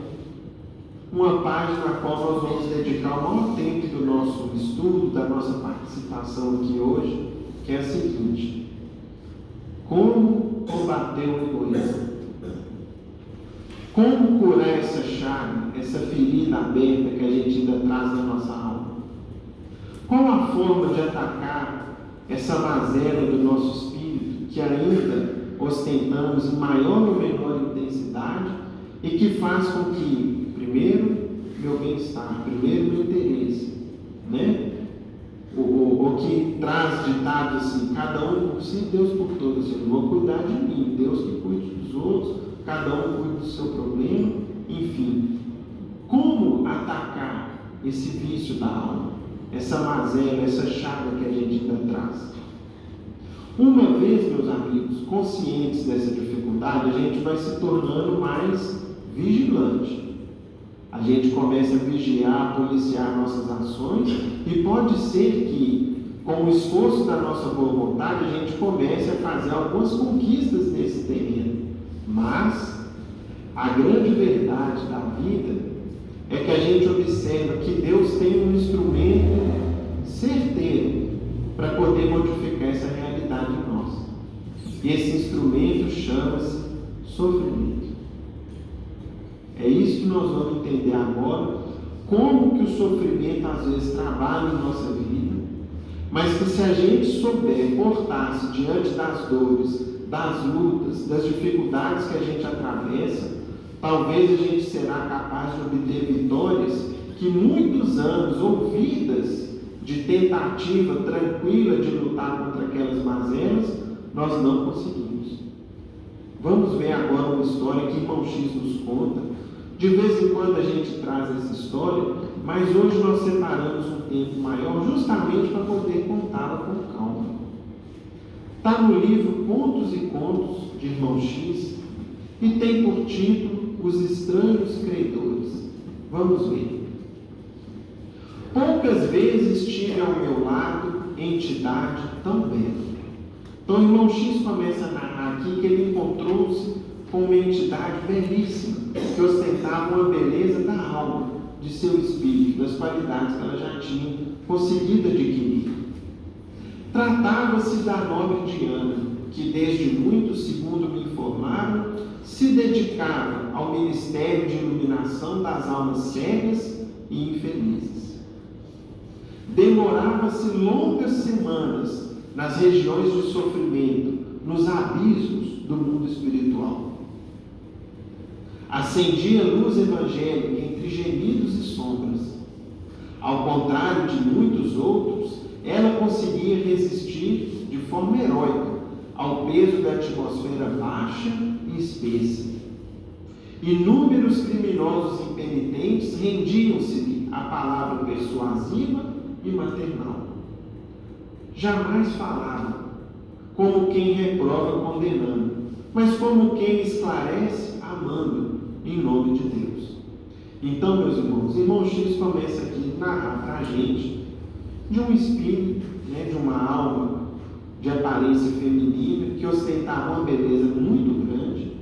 uma página a qual nós vamos dedicar o maior tempo do nosso estudo, da nossa participação aqui hoje, que é a seguinte: como combater o egoísmo? Como curar essa chaga, essa ferida aberta que a gente ainda traz na nossa alma? Qual a forma de atacar essa mazela do nosso espírito que ainda ostentamos em maior ou menor intensidade e que faz com que, primeiro, meu bem-estar, primeiro, meu interesse, né? O que traz ditado assim, cada um por si, Deus por todos. Eu vou cuidar de mim, Deus que cuide dos outros, cada um cuida do seu problema, enfim. Como atacar esse vício da alma? Essa mazela, essa chaga que a gente ainda traz. Uma vez, meus amigos, conscientes dessa dificuldade, a gente vai se tornando mais vigilante. A gente começa a vigiar, policiar nossas ações e pode ser que, com o esforço da nossa boa vontade, a gente comece a fazer algumas conquistas nesse terreno. Mas a grande verdade da vida é que a gente observa que Deus tem um instrumento certeiro para poder modificar essa realidade em nós. E esse instrumento chama-se sofrimento. É isso que nós vamos entender agora, como que o sofrimento às vezes trabalha em nossa vida, mas que se a gente souber portar-se diante das dores, das lutas, das dificuldades que a gente atravessa, talvez a gente será capaz de obter vitórias que muitos anos ou vidas de tentativa tranquila de lutar contra aquelas mazelas, nós não conseguimos. Vamos ver agora uma história que Irmão X nos conta. De vez em quando a gente traz essa história, mas hoje nós separamos um tempo maior justamente para poder contá-la com calma. Está no livro Contos e Contos, de Irmão X, e tem por título Os Estranhos Credores. Vamos ver. Poucas vezes tive ao meu lado entidade tão bela. Então, o Irmão X começa a narrar aqui que ele encontrou-se com uma entidade belíssima, que ostentava uma beleza da alma, de seu espírito, das qualidades que ela já tinha conseguido adquirir. Tratava-se da nobre Diana, que desde muito, segundo me informaram, se dedicava ao ministério de iluminação das almas cegas e infelizes. Demorava-se longas semanas nas regiões de sofrimento, nos abismos do mundo espiritual. Acendia luz evangélica entre gemidos e sombras. Ao contrário de muitos outros, ela conseguia resistir de forma heróica ao peso da atmosfera baixa e espessa. Inúmeros criminosos impenitentes rendiam-se-lhe à palavra persuasiva e maternal. Jamais falava como quem reprova condenando, mas como quem esclarece amando em nome de Deus. Então, meus irmãos, Irmão X começa aqui a narrar para a gente de um espírito, de uma alma de aparência feminina, que ostentava uma beleza muito grande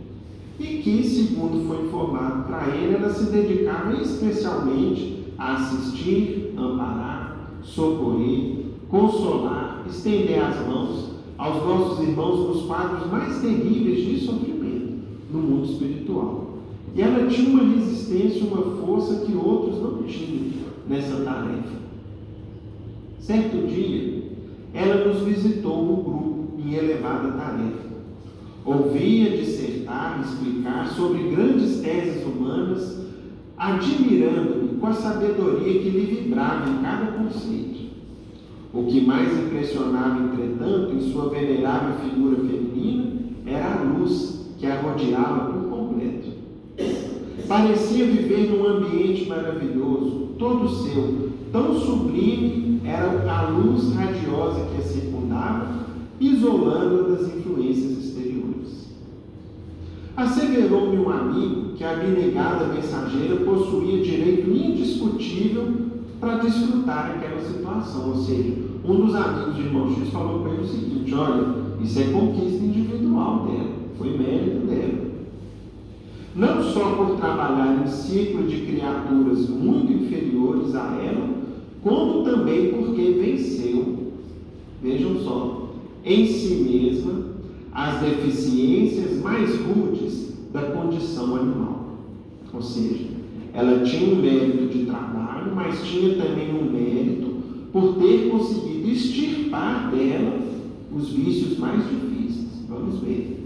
e que, segundo foi informado para ele, ela se dedicava especialmente a assistir, amparar, socorrer, consolar, estender as mãos aos nossos irmãos nos quadros mais terríveis de sofrimento no mundo espiritual. E ela tinha uma resistência, uma força que outros não tinham nessa tarefa. Certo dia, ela nos visitou no grupo em elevada tarefa. Ouvia dissertar, explicar sobre grandes teses humanas, admirando-me com a sabedoria que lhe vibrava em cada conceito. O que mais impressionava, entretanto, em sua venerável figura feminina, era a luz que a rodeava por completo. Parecia viver num ambiente maravilhoso, todo seu, tão sublime era a luz radiosa que a circundava, isolando-a das influências exteriores. Asseverou-me um amigo que a abnegada mensageira possuía direito indiscutível para desfrutar aquela situação. Ou seja, um dos amigos de Irmão X falou para ele o seguinte: olha, isso é conquista individual dela, foi mérito dela. Não só por trabalhar em ciclo de criaturas muito inferiores a ela, como também porque venceu, vejam só, em si mesma, as deficiências mais rudes da condição animal. Ou seja, ela tinha um mérito de trabalho, mas tinha também um mérito por ter conseguido extirpar dela os vícios mais difíceis. Vamos ver.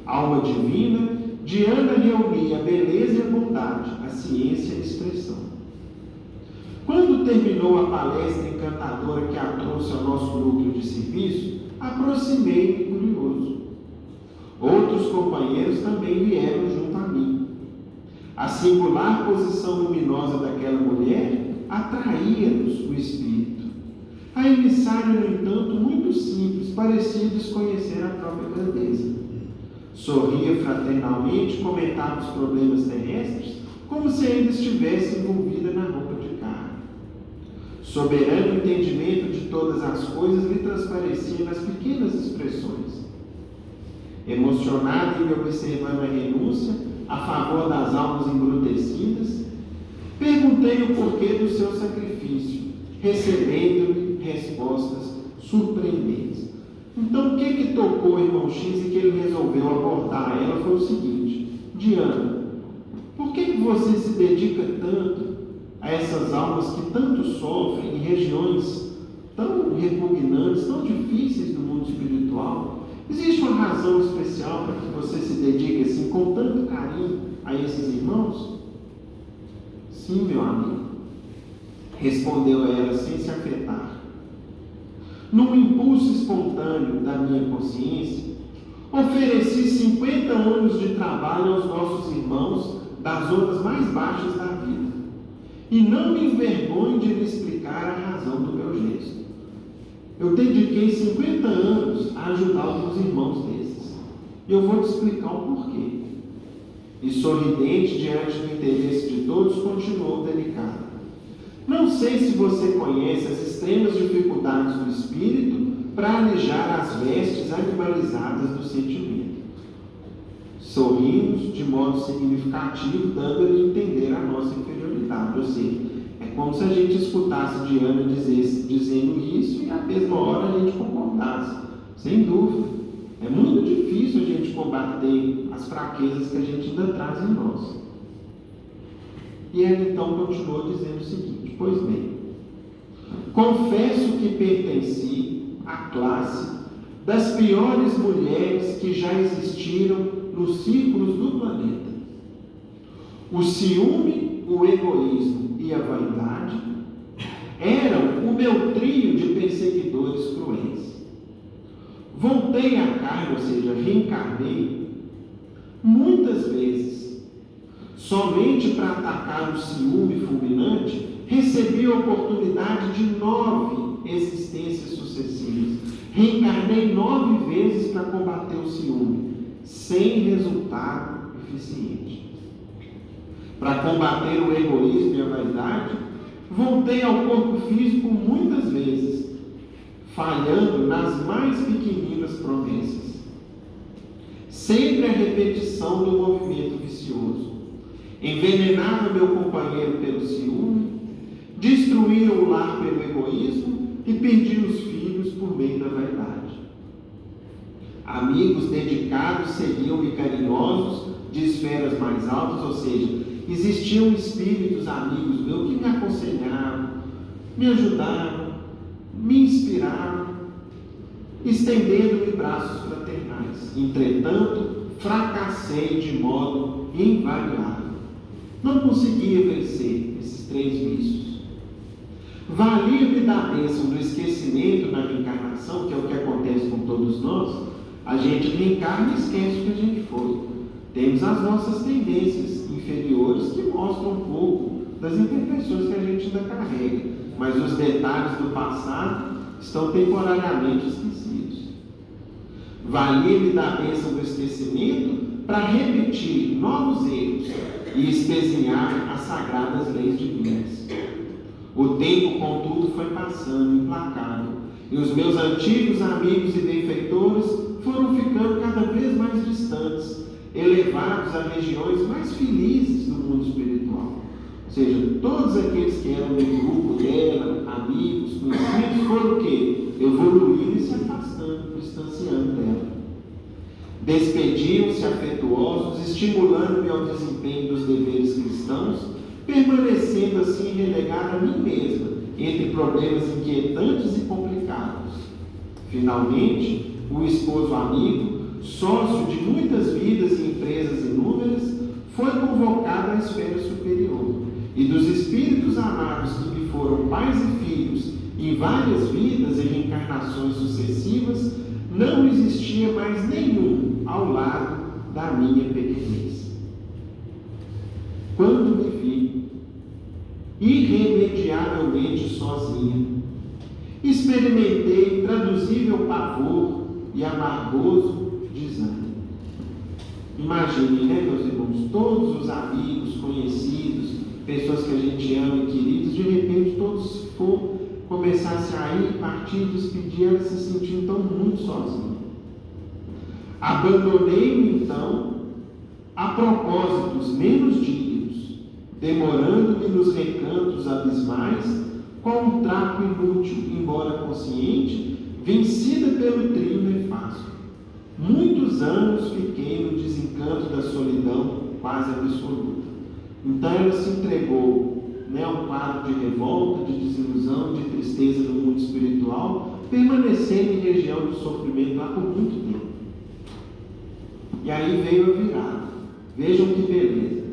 Alma divina, Diana reunia a beleza e a bondade, a ciência e a expressão. Quando terminou a palestra encantadora que a trouxe ao nosso núcleo de serviço, aproximei-me curioso. Outros companheiros também vieram junto a mim. A singular posição luminosa daquela mulher atraía-nos o espírito. A emissária, no entanto, muito simples, parecia desconhecer a própria grandeza. Sorria fraternalmente, comentava os problemas terrestres, como se ainda estivesse envolvida na roupa de carne. Soberano entendimento de todas as coisas lhe transparecia nas pequenas expressões. Emocionada e me observando a renúncia a favor das almas embrutecidas, perguntei o porquê do seu sacrifício, recebendo-lhe respostas surpreendentes. Então, o que tocou o Irmão X e que ele resolveu abordar ela foi o seguinte: Diana, por que você se dedica tanto a essas almas que tanto sofrem em regiões tão repugnantes, tão difíceis do mundo espiritual? Existe uma razão especial para que você se dedique assim, com tanto carinho, a esses irmãos? Sim, meu amigo, respondeu ela sem se afetar. Num impulso espontâneo da minha consciência, ofereci 50 anos de trabalho aos nossos irmãos das zonas mais baixas da vida, e não me envergonho de lhe explicar a razão do meu gesto. Eu dediquei 50 anos a ajudar alguns irmãos desses. E eu vou te explicar o porquê. E sorridente diante do interesse de todos, continuou delicado. Não sei se você conhece as extremas dificuldades do espírito para alejar as vestes animalizadas do sentimento. Sorrimos de modo significativo, dando-lhe a entender a nossa inferioridade. Ou seja, é como se a gente escutasse Diana dizendo isso e à mesma hora a gente concordasse. Sem dúvida. É muito difícil a gente combater as fraquezas que a gente ainda traz em nós. E ela então continuou dizendo o seguinte: pois bem, confesso que pertenci à classe das piores mulheres que já existiram nos círculos do planeta. O ciúme, o egoísmo e a vaidade eram o meu trio de perseguidores cruéis. Voltei à carne, ou seja, reencarnei, muitas vezes. Somente para atacar o ciúme fulminante, recebi a oportunidade de 9 existências sucessivas. Reencarnei 9 vezes para combater o ciúme, sem resultado eficiente. Para combater o egoísmo e a vaidade, voltei ao corpo físico muitas vezes, falhando nas mais pequeninas promessas. Sempre a repetição do movimento vicioso. Envenenava meu companheiro pelo ciúme, destruía o lar pelo egoísmo e perdi os filhos por meio da vaidade. Amigos dedicados seguiam-me carinhosos de esferas mais altas, ou seja, existiam espíritos amigos meus que me aconselhavam, me ajudavam, me inspiraram, estendendo-me braços fraternais. Entretanto, fracassei de modo invariável. Não conseguia vencer esses 3 vícios. Valia-me da bênção do esquecimento na reencarnação, que é o que acontece com todos nós. A gente reencarna e esquece o que a gente foi. Temos as nossas tendências inferiores que mostram um pouco das imperfeições que a gente ainda carrega, mas os detalhes do passado estão temporariamente esquecidos. Valia-me da bênção do esquecimento para repetir novos erros e espezinhar as sagradas leis divinas. O tempo, contudo, foi passando implacável, e os meus antigos amigos e benfeitores foram ficando cada vez mais distantes, elevados a regiões mais felizes do mundo espiritual. Ou seja, todos aqueles que eram do grupo dela, amigos, conhecidos, foram o quê? Evoluindo e se afastando, distanciando dela. Despediam-se afetuosos, estimulando-me ao desempenho dos deveres cristãos, permanecendo assim relegada a mim mesma, entre problemas inquietantes e complicados. Finalmente, o esposo amigo, sócio de muitas vidas e empresas inúmeras, foi convocado à esfera superior, e dos espíritos amados que me foram pais e filhos em várias vidas e reencarnações sucessivas, não existia mais nenhum ao lado da minha pequenez. Quando me vi irremediavelmente sozinha, experimentei intraduzível pavor e amargoso desânimo. Imaginem, né, meus irmãos, todos os amigos, conhecidos, pessoas que a gente ama e queridos, de repente todos começassem a ir, partir, despedir, ela se sentiu então muito sozinha. Abandonei-me então a propósitos menos dignos, demorando-me nos recantos abismais, com um trapo inútil, embora consciente, vencida pelo trio nefasto. Muitos anos fiquei no desencanto da solidão quase absoluta. Então ela se entregou, a um quadro de revolta, de desilusão, de tristeza no mundo espiritual, permanecendo em região de sofrimento lá por muito tempo. E aí veio a virada. Vejam que beleza.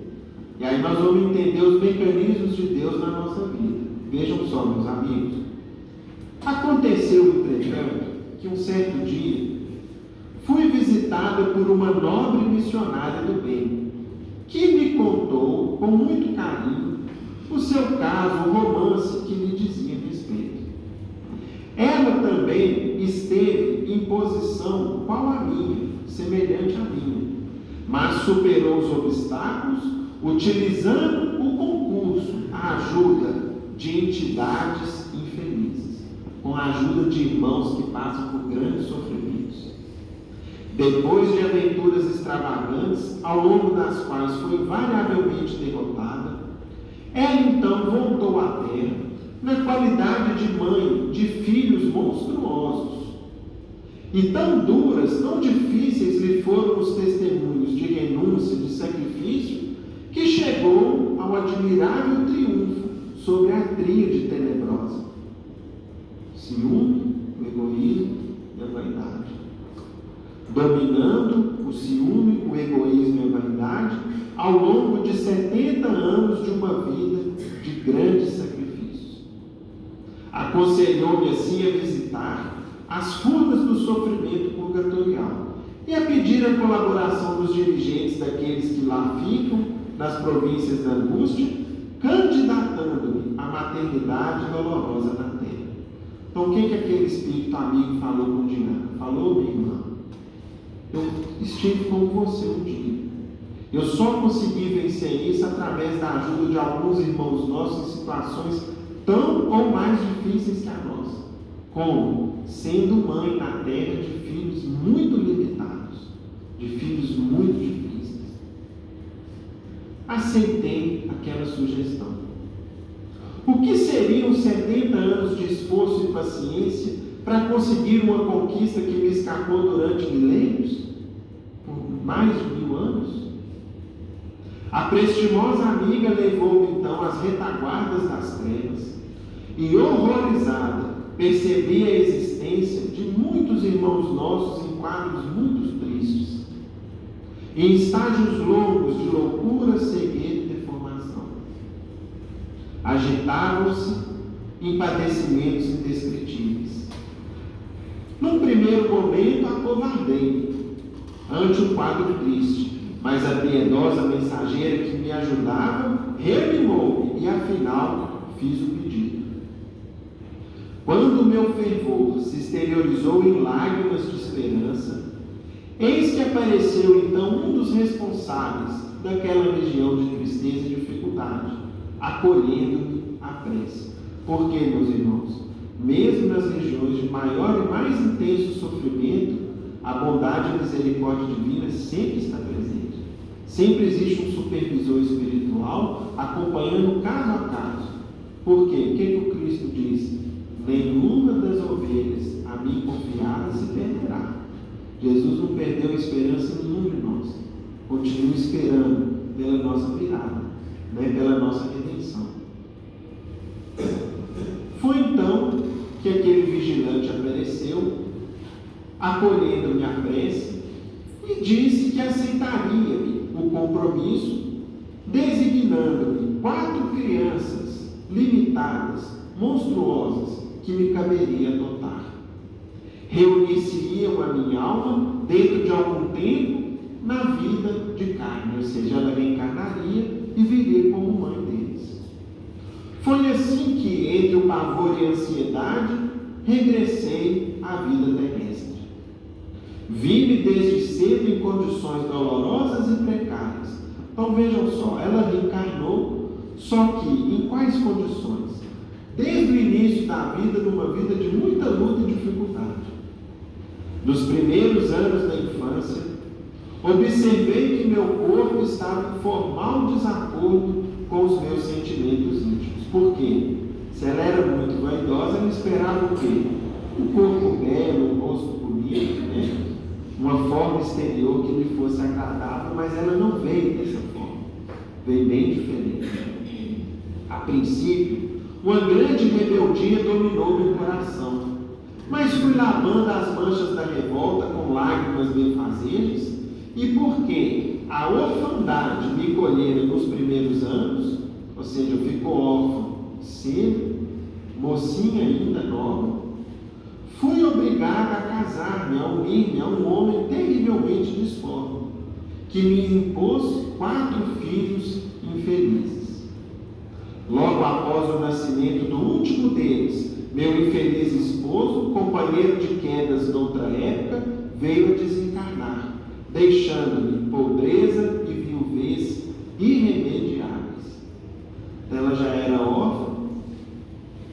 E aí nós vamos entender os mecanismos de Deus na nossa vida. Vejam só, meus amigos. Aconteceu, entretanto, que um certo dia fui visitada por uma nobre missionária do bem, que me contou com muito carinho o seu caso, o romance que lhe dizia respeito. Ela também esteve em posição qual a minha, semelhante à minha, mas superou os obstáculos, utilizando o concurso, a ajuda de entidades infelizes, com a ajuda de irmãos que passam por grandes sofrimentos. Depois de aventuras extravagantes, ao longo das quais foi variavelmente derrotada, ela então voltou à terra na qualidade de mãe de filhos monstruosos. E tão duras, tão difíceis lhe foram os testemunhos de renúncia, de sacrifício, que chegou ao admirável triunfo sobre a tríade tenebrosa: ciúme, o egoísmo e a vaidade. Dominando o ciúme, o egoísmo e a vaidade ao longo de 70 anos de uma vida de grandes sacrifícios. Aconselhou-me assim a visitar as furnas do sofrimento purgatorial e a pedir a colaboração dos dirigentes daqueles que lá ficam, nas províncias da angústia, candidatando-me à maternidade dolorosa na terra. Então, o que aquele espírito amigo falou com Diana? Falou, minha irmã, eu estive com você um dia. Eu só consegui vencer isso através da ajuda de alguns irmãos nossos em situações tão ou mais difíceis que a nossa. Como? Sendo mãe na terra de filhos muito limitados, de filhos muito difíceis. Aceitei aquela sugestão. O que seriam 70 anos de esforço e paciência para conseguir uma conquista que me escapou durante milênios? Por mais de 1000 anos? A prestimosa amiga levou-me então às retaguardas das trevas e, horrorizada, percebi a existência de muitos irmãos nossos em quadros muito tristes, em estágios longos de loucura, cegueira e deformação. Agitavam-se em padecimentos indescritíveis. Num primeiro momento, acovardei-me ante o quadro triste, mas a piedosa mensageira que me ajudava reanimou-me e, afinal, fiz o pedido. Quando o meu fervor se exteriorizou em lágrimas de esperança, eis que apareceu então um dos responsáveis daquela região de tristeza e dificuldade, acolhendo-me à prece. Porque, meus irmãos, mesmo nas regiões de maior e mais intenso sofrimento, a bondade e misericórdia divina sempre está presente. Sempre existe um supervisor espiritual acompanhando caso a caso. Por quê? O que o Cristo disse? Nenhuma das ovelhas a mim confiada se perderá. Jesus não perdeu esperança nenhuma de nós. Continua esperando pela nossa virada, pela nossa redenção. Foi então que aquele vigilante apareceu, acolhendo-me a prece, e disse que aceitaria o compromisso, designando-me 4 crianças limitadas, monstruosas, que me caberia adotar. Reunir-se-iam a minha alma dentro de algum tempo na vida de carne, ou seja, ela reencarnaria e viria como mãe deles. Foi assim que, entre o pavor e a ansiedade, regressei à vida terrestre. Vi-me desde cedo em condições dolorosas e precárias. Então vejam só, ela reencarnou, só que em quais condições? Desde o início da vida, numa vida de muita luta e dificuldade. Nos primeiros anos da infância, observei que meu corpo estava em formal desacordo com os meus sentimentos íntimos. Por quê? Se ela era muito vaidosa, ela esperava o quê? Um corpo belo, um rosto bonito, uma forma exterior que lhe fosse agradável, mas ela não veio dessa forma. Veio bem diferente. A princípio, uma grande rebeldia dominou meu coração, mas fui lavando as manchas da revolta com lágrimas benfazejas, e porque a orfandade me colhera nos primeiros anos, ou seja, eu fico órfão cedo, mocinha ainda nova, fui obrigada a casar-me, a unir-me a um homem terrivelmente disforme, que me impôs 4 filhos infelizes. Logo após o nascimento do último deles, Meu infeliz esposo, companheiro de quedas noutra época, veio a desencarnar, deixando-me pobreza e viuvez irremediáveis. Ela já era órfã,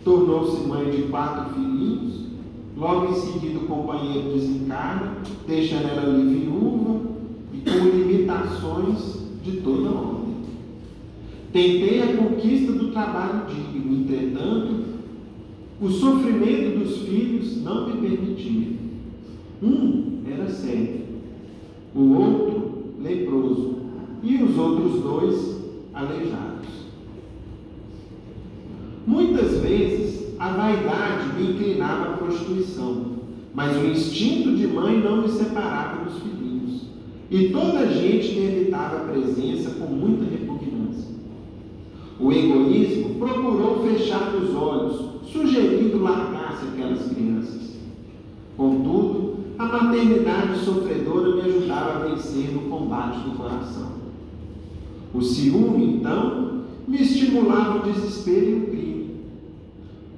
tornou-se mãe de 4 filhinhos, logo em seguida o companheiro desencarna, deixando ela ali viúva e com limitações de toda ordem. Tentei a conquista do trabalho digno, entretanto, o sofrimento dos filhos não me permitia. Um era cego, o outro leproso e os outros 2 aleijados. Muitas vezes a vaidade me inclinava à prostituição, mas o instinto de mãe não me separava dos filhinhos, e toda a gente me evitava a presença com muita repugnância. O egoísmo procurou fechar os olhos, sugerindo largar-se aquelas crianças. Contudo, a maternidade sofredora me ajudava a vencer no combate do coração. O ciúme, então, me estimulava o desespero e o crime,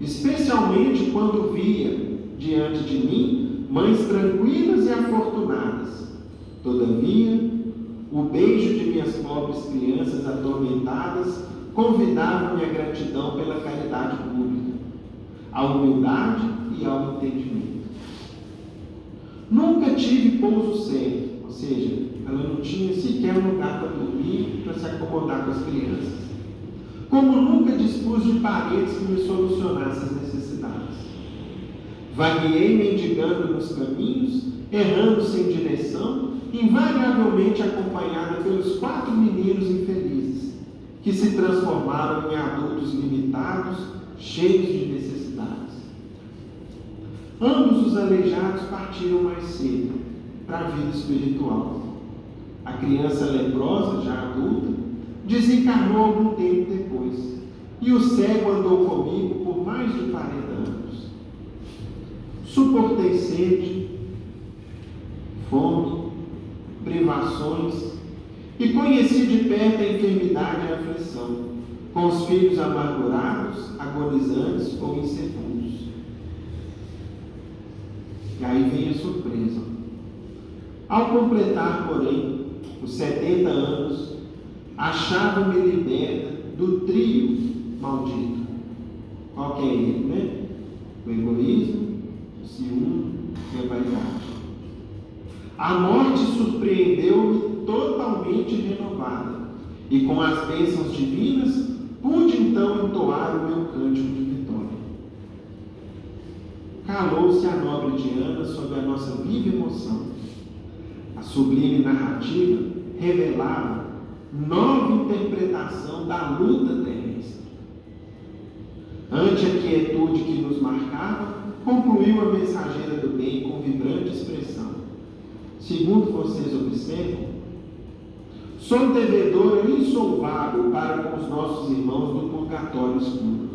especialmente quando via diante de mim mães tranquilas e afortunadas. Todavia, o beijo de minhas pobres crianças atormentadas convidava-me à gratidão pela caridade pública, à humildade e ao entendimento. Nunca tive pouso certo, ou seja, ela não tinha sequer um lugar para dormir, para se acomodar com as crianças. Como nunca dispus de parentes que me solucionassem as necessidades. Vagueei mendigando nos caminhos, errando sem direção, invariavelmente acompanhada pelos 4 meninos infelizes, que se transformaram em adultos limitados, cheios de necessidades. Ambos os aleijados partiram mais cedo para a vida espiritual. A criança leprosa, já adulta, desencarnou algum tempo depois, e o cego andou comigo por mais de 40 anos. Suportei sede, fome, privações, e conheci de perto a enfermidade e a aflição, com os filhos amargurados, agonizantes ou insepultos. E aí vem a surpresa. Ao completar, porém, os 70 anos, achava-me liberta do trio maldito. Qual que é ele, né? O egoísmo, o ciúme e a vaidade. A morte surpreendeu-me totalmente renovada, e com as bênçãos divinas pude então entoar o meu cântico de vitória. Calou-se a nobre Diana sob a nossa viva emoção. A sublime narrativa revelava nova interpretação da luta terrestre. Ante a quietude que nos marcava, concluiu a mensageira do bem com vibrante expressão. Segundo vocês observam, sou devedora insolvável para com os nossos irmãos do purgatório escuro.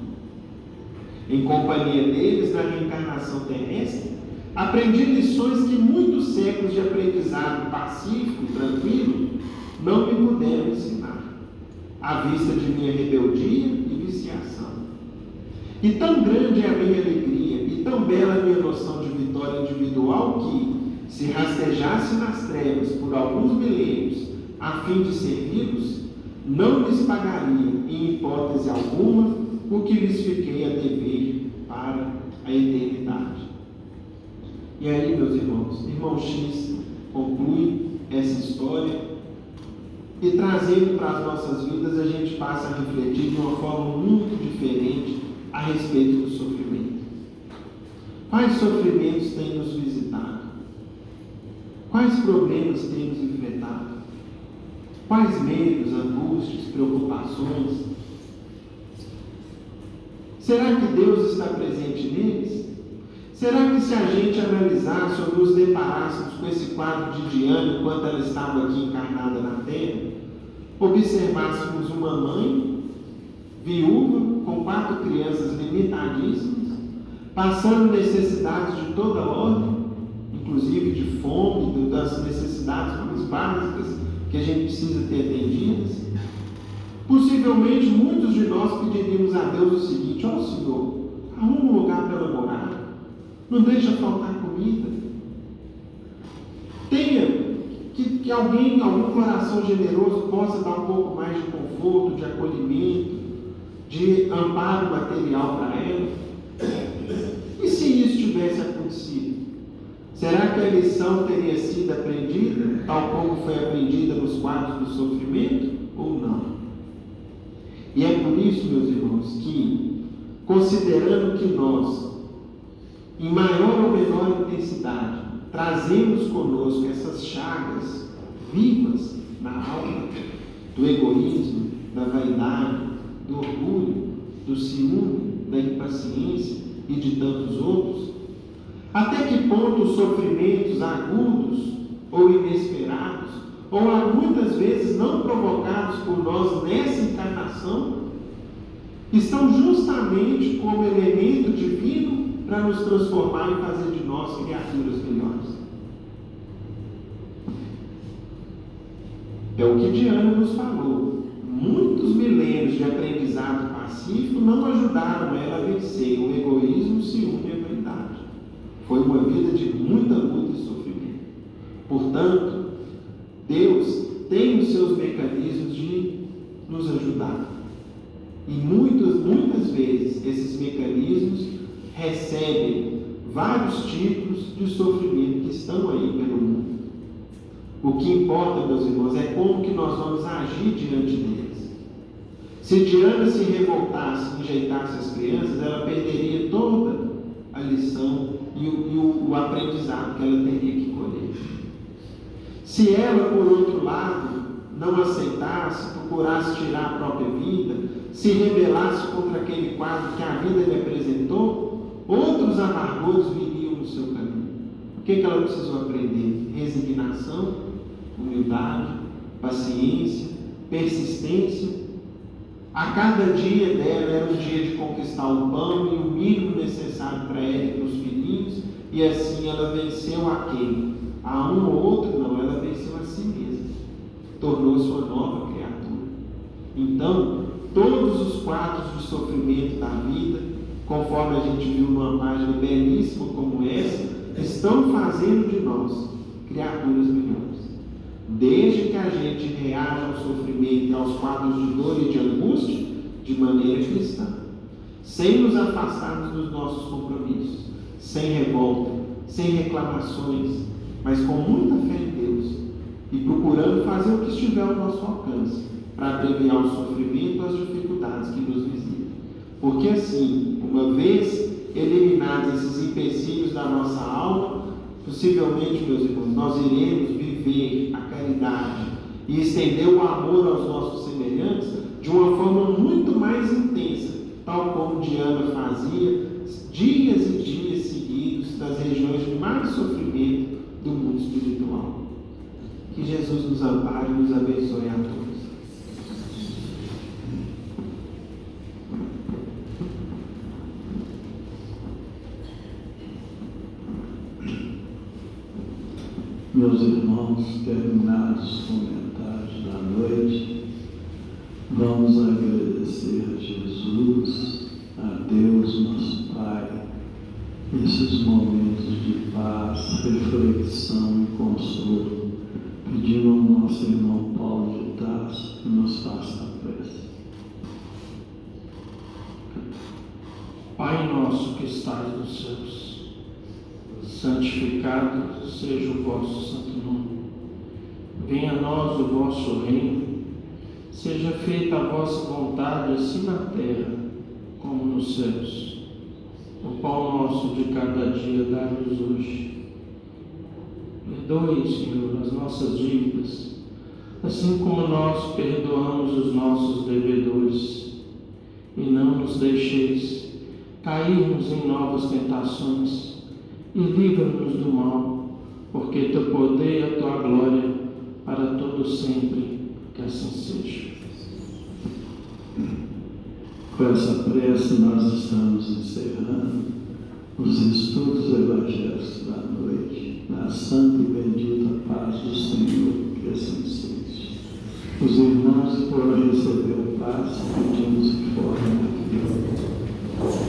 Em companhia deles, na reencarnação terrestre, aprendi lições que muitos séculos de aprendizado pacífico, tranquilo, não me puderam ensinar, à vista de minha rebeldia e viciação. E tão grande é a minha alegria, e tão bela a minha noção de vitória individual que, se rastejasse nas trevas por alguns milênios a fim de servi-los, não lhes pagaria, em hipótese alguma, o que lhes fiquei a dever para a eternidade. E aí, meus irmãos, irmão X conclui essa história e, trazendo para as nossas vidas, a gente passa a refletir de uma forma muito diferente a respeito do sofrimento. Quais sofrimentos têm nos visitado? Quais problemas temos enfrentado? Quais medos, angústias, preocupações? Será que Deus está presente neles? Será que se a gente analisasse ou nos deparássemos com esse quadro de Diana enquanto ela estava aqui encarnada na Terra, observássemos uma mãe viúva com 4 crianças limitadíssimas, passando necessidades de toda ordem, inclusive de fome, das necessidades mais básicas que a gente precisa ter atendidas, possivelmente muitos de nós pediríamos a Deus o seguinte: ó Senhor, Arruma um lugar para ela morar. Não deixa faltar comida. Tenha que alguém, algum coração generoso possa dar um pouco mais de conforto, de acolhimento, de amparo material para ela. E se isso tivesse acontecido? Será que a lição teria sido aprendida, tal como foi aprendida nos quadros do sofrimento, ou não? E é por isso, meus irmãos, que, considerando que nós, em maior ou menor intensidade, trazemos conosco essas chagas vivas na alma do egoísmo, da vaidade, do orgulho, do ciúme, da impaciência e de tantos outros, até que ponto os sofrimentos agudos ou inesperados, ou muitas vezes não provocados por nós nessa encarnação, estão justamente como elemento divino para nos transformar e fazer de nós criaturas melhores. É o que Diana nos falou. Muitos milênios de aprendizado pacífico não ajudaram ela a vencer o egoísmo, o ciúme e a vaidade. Foi uma vida de muita luta e sofrimento. Portanto, Deus tem os seus mecanismos de nos ajudar. E muitas vezes esses mecanismos recebem vários tipos de sofrimento que estão aí pelo mundo. O que importa, meus irmãos, é como que nós vamos agir diante deles. Se Diana se revoltasse, enjeitasse as crianças, ela perderia toda a lição e o aprendizado que ela teria que colher. Se ela, por outro lado, não aceitasse, procurasse tirar a própria vida, se rebelasse contra aquele quadro que a vida lhe apresentou, outros amargores viriam no seu caminho. O que ela precisou aprender? Resignação, humildade, paciência, persistência. A cada dia dela era um dia de conquistar o pão e o mínimo necessário para ela e para os filhinhos, e assim ela venceu a quem? A um ou outro? Não, ela venceu a si mesma. Tornou-se uma nova criatura. Então, todos os quadros de sofrimento da vida, conforme a gente viu numa página belíssima como essa, estão fazendo de nós criaturas melhores. Desde que a gente reaja ao sofrimento e aos quadros de dor e de angústia de maneira cristã, sem nos afastarmos dos nossos compromissos, sem revolta, sem reclamações, mas com muita fé em Deus e procurando fazer o que estiver ao nosso alcance para abreviar o sofrimento e as dificuldades que nos visitam. Porque assim, uma vez eliminados esses empecilhos da nossa alma, possivelmente, meus irmãos, nós iremos viver a caridade e estender o amor aos nossos semelhantes de uma forma muito mais intensa, tal como Diana fazia dias e dias seguidos das regiões de mais sofrimento do mundo espiritual. Que Jesus nos ampare e nos abençoe a todos. Meus irmãos, terminados os comentários da noite, vamos agradecer a Jesus, a Deus, nosso Pai, esses momentos de paz, reflexão e consolo, pedindo ao nosso irmão Paulo de Tarso que nos faça a prece. Pai nosso que estás nos céus, santificado seja o vosso santo nome. Venha a nós o vosso reino. Seja feita a vossa vontade, assim na terra como nos céus. O pão nosso de cada dia dá-nos hoje. Perdoe, Senhor, as nossas dívidas, assim como nós perdoamos os nossos devedores. E não nos deixeis cairmos em novas tentações, e livra-nos do mal, porque teu poder e a tua glória para todo sempre, que assim seja. Com essa prece nós estamos encerrando os estudos evangélicos da noite, na santa e bendita paz do Senhor, que assim seja. Os irmãos foram receber o passe, pedimos que formem aqui.